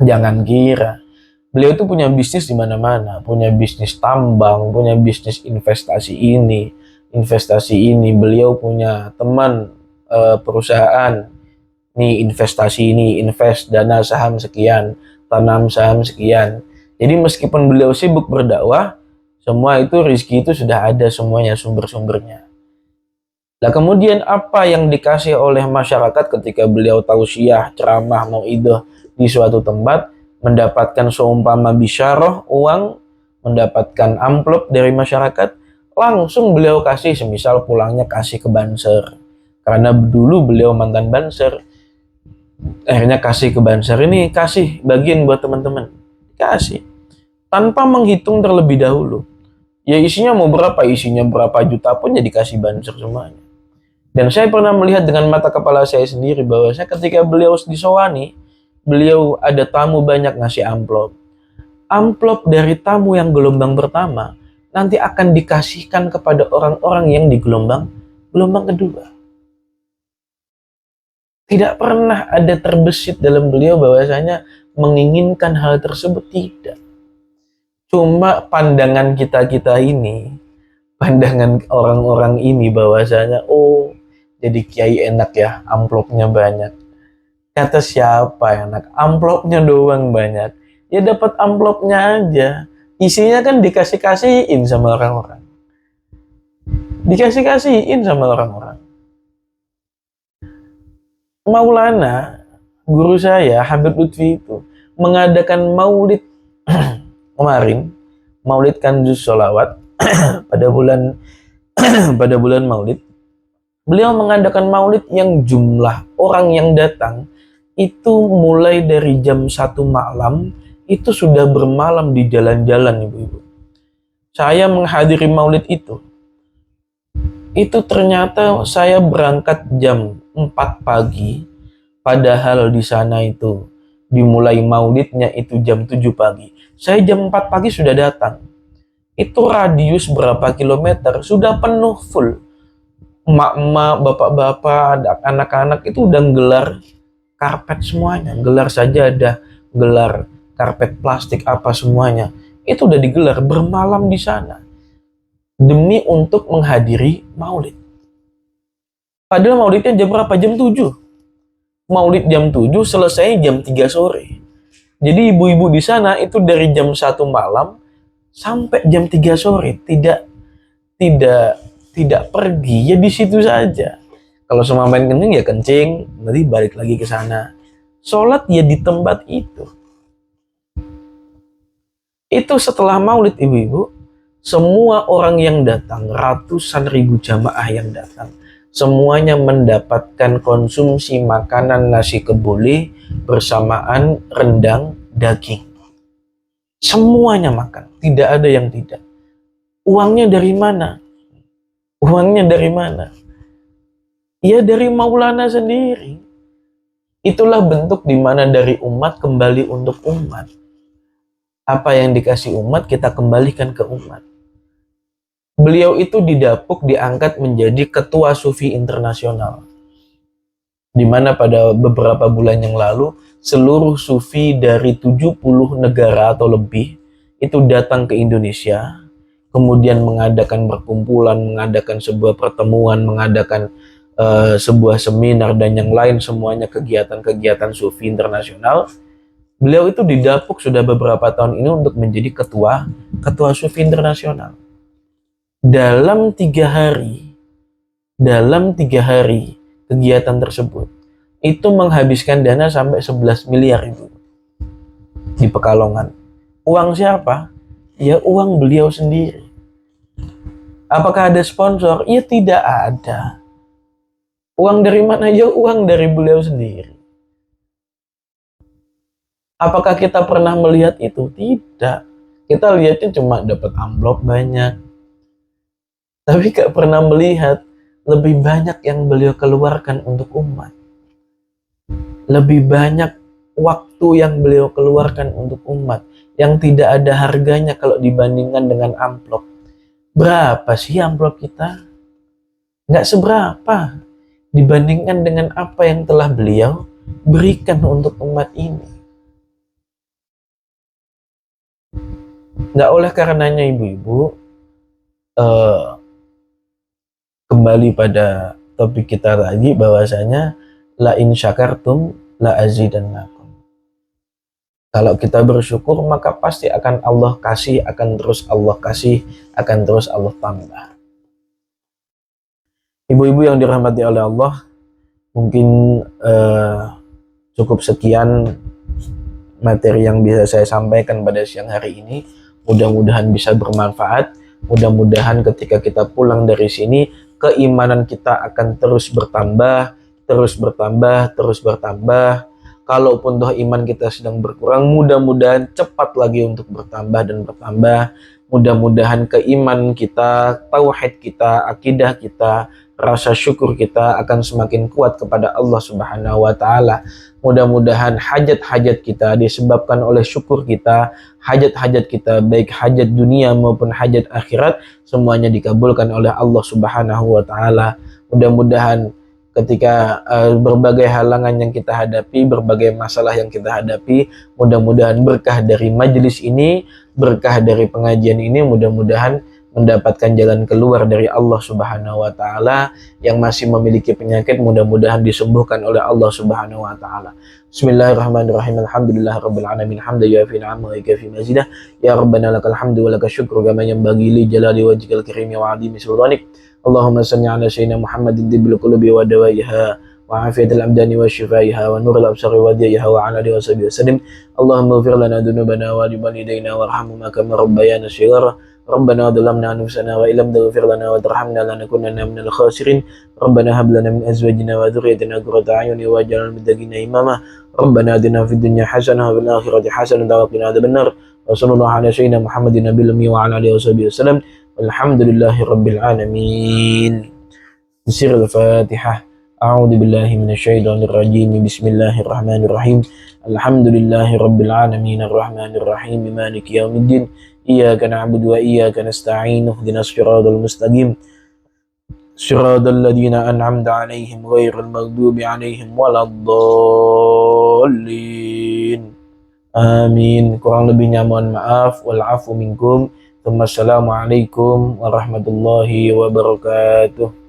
Speaker 1: Jangan kira. Beliau itu punya bisnis di mana-mana, punya bisnis tambang, punya bisnis investasi ini, investasi ini. Beliau punya teman perusahaan, nih investasi ini, invest dana saham sekian, tanam saham sekian. Jadi meskipun beliau sibuk berdakwah, semua itu rezeki itu sudah ada semuanya sumber-sumbernya. Nah kemudian apa yang dikasih oleh masyarakat ketika beliau tausiah, ceramah, mauidhah di suatu tempat, mendapatkan seumpama bisyarah, uang, mendapatkan amplop dari masyarakat, langsung beliau kasih, semisal pulangnya kasih ke Banser. Karena dulu beliau mantan Banser, akhirnya kasih ke Banser, ini kasih bagian buat teman-teman. Kasih. Tanpa menghitung terlebih dahulu. Ya isinya mau berapa, isinya berapa juta pun ya dikasih Banser semuanya. Dan saya pernah melihat dengan mata kepala saya sendiri bahwa saya ketika beliau disowani, beliau ada tamu banyak ngasih amplop. Amplop dari tamu yang gelombang pertama nanti akan dikasihkan kepada orang-orang yang di gelombang kedua. Tidak pernah ada terbesit dalam beliau bahwasanya menginginkan hal tersebut, tidak. Cuma pandangan kita ini, pandangan orang-orang ini bahwasanya oh jadi kiai enak ya, amplopnya banyak. Kata siapa enak? Amplopnya doang banyak. Ya dapat amplopnya aja. Isinya kan dikasih-kasihin sama orang-orang. Dikasih-kasihin sama orang-orang. Maulana, guru saya, Habib Lutfi itu, mengadakan maulid kemarin, maulid Kanzus Sholawat, pada bulan pada bulan maulid. Beliau mengadakan maulid yang jumlah orang yang datang itu mulai dari jam 1 malam itu sudah bermalam di jalan-jalan, ibu-ibu. Saya menghadiri maulid itu ternyata saya berangkat jam 4 pagi, padahal di sana itu dimulai maulidnya itu jam 7 pagi. Saya jam 4 pagi sudah datang. Itu radius berapa kilometer sudah penuh full. Emak-emak, bapak-bapak, anak-anak itu udah gelar karpet semuanya, gelar sajadah, gelar karpet plastik apa semuanya. Itu udah digelar bermalam di sana demi untuk menghadiri maulid. Padahal maulidnya jam berapa? Jam 7. Maulid jam 7, selesai jam 3 sore. Jadi ibu-ibu di sana itu dari jam 1 malam sampai jam 3 sore tidak pergi, ya di situ saja. Kalau semua main kencing ya kencing, nanti balik lagi ke sana. Sholat ya di tempat itu. Itu setelah maulid, ibu-ibu, semua orang yang datang, ratusan ribu jamaah yang datang, semuanya mendapatkan konsumsi makanan nasi kebuli bersamaan rendang daging. Semuanya makan, tidak ada yang tidak. Uangnya dari mana? Uangnya dari mana? Ya dari Maulana sendiri. Itulah bentuk dimana dari umat kembali untuk umat. Apa yang dikasih umat kita kembalikan ke umat. Beliau itu didapuk diangkat menjadi ketua sufi internasional. Dimana pada beberapa bulan yang lalu seluruh sufi dari 70 negara atau lebih itu datang ke Indonesia, kemudian mengadakan perkumpulan, mengadakan sebuah pertemuan, mengadakan sebuah seminar dan yang lain, semuanya kegiatan-kegiatan sufi internasional. Beliau itu didapuk sudah beberapa tahun ini untuk menjadi ketua sufi internasional. Dalam 3 hari kegiatan tersebut itu menghabiskan dana sampai 11 miliar itu. di Pekalongan. Uang siapa? Ya uang beliau sendiri. Apakah ada sponsor? Ya tidak ada. Uang dari mana? Ya uang dari beliau sendiri. Apakah kita pernah melihat itu? Tidak. Kita lihatnya cuma dapat amplop banyak. Tapi gak pernah melihat lebih banyak yang beliau keluarkan untuk umat. Lebih banyak waktu yang beliau keluarkan untuk umat. Yang tidak ada harganya kalau dibandingkan dengan amplop. Berapa sih amplop kita? Nggak seberapa dibandingkan dengan apa yang telah beliau berikan untuk umat ini. Nggak oleh karenanya ibu-ibu, kembali pada topik kita tadi bahwasanya la in syakartum la azidannakum. Kalau kita bersyukur maka pasti akan Allah kasih, akan terus Allah kasih, akan terus Allah tambah. Ibu-ibu yang dirahmati oleh Allah, mungkin cukup sekian materi yang bisa saya sampaikan pada siang hari ini. Mudah-mudahan bisa bermanfaat. Mudah-mudahan ketika kita pulang dari sini, keimanan kita akan terus bertambah, terus bertambah, terus bertambah. Kalaupun toh iman kita sedang berkurang, mudah-mudahan cepat lagi untuk bertambah dan bertambah. Mudah-mudahan keimanan kita, tauhid kita, akidah kita, rasa syukur kita akan semakin kuat kepada Allah Subhanahu wa taala. Mudah-mudahan hajat-hajat kita disebabkan oleh syukur kita, hajat-hajat kita baik hajat dunia maupun hajat akhirat semuanya dikabulkan oleh Allah Subhanahu wa taala. Mudah-mudahan ketika berbagai halangan yang kita hadapi, berbagai masalah yang kita hadapi, mudah-mudahan berkah dari majelis ini, berkah dari pengajian ini, mudah-mudahan mendapatkan jalan keluar dari Allah Subhanahu wa taala. Yang masih memiliki penyakit mudah-mudahan disembuhkan oleh Allah Subhanahu wa taala. Bismillahirrahmanirrahim. Alhamdulillahirabbil alamin. Hamdan yuafi ni'amahu wa yukafi mazidah. Ya rabbana lakal hamdu wa lakal syukru kama yanbaghi li jalali wajhikal karim wa 'azimi sultanik. Allahumma salli ala sayyidina Muhammadin tibbil qulubi wa dawaiha wa afiyatil abdani wa shifaiha wa nuril absari wa diyaha wa ala alihi wa sahbihi wasallim. Allahumma ighfir lana dhunubana wa li walidayna warhamhuma kama rabbayana shighara. Rabbana dhalamna anfusana wa illam taghfir lana wa tarhamna lanakunanna minal khasirin. Rabbana hab lana min azwajina wa dhurriyyatina qurrata a'yun waj'alna lil muttaqina imama. Rabbana atina fid dunya hasanah wa fil akhirati hasanah wa qina adzabannar. Wa sallallahu ala sayyidina Muhammadin nabiyil ummi wa ala alihi washabihi wasallam. Walhamdulillahi rabbil alamin. Bismillahil Fatihah. A'udzu billahi minasyaitonir rajim. Bismillahirrahmanirrahim. Alhamdulillahi rabbil alamin arrahmanir rahim maliki yaumiddin. Iyyaka na'budu wa iyyaka nasta'in. Ihdinas siratal mustaqim. Siratal ladzina an'amta 'alaihim ghairil maghdubi 'alaihim waladdallin. Amin. Kurang lebihnya mohon maaf. Wal 'afu minkum. Assalamualaikum warahmatullahi wabarakatuh.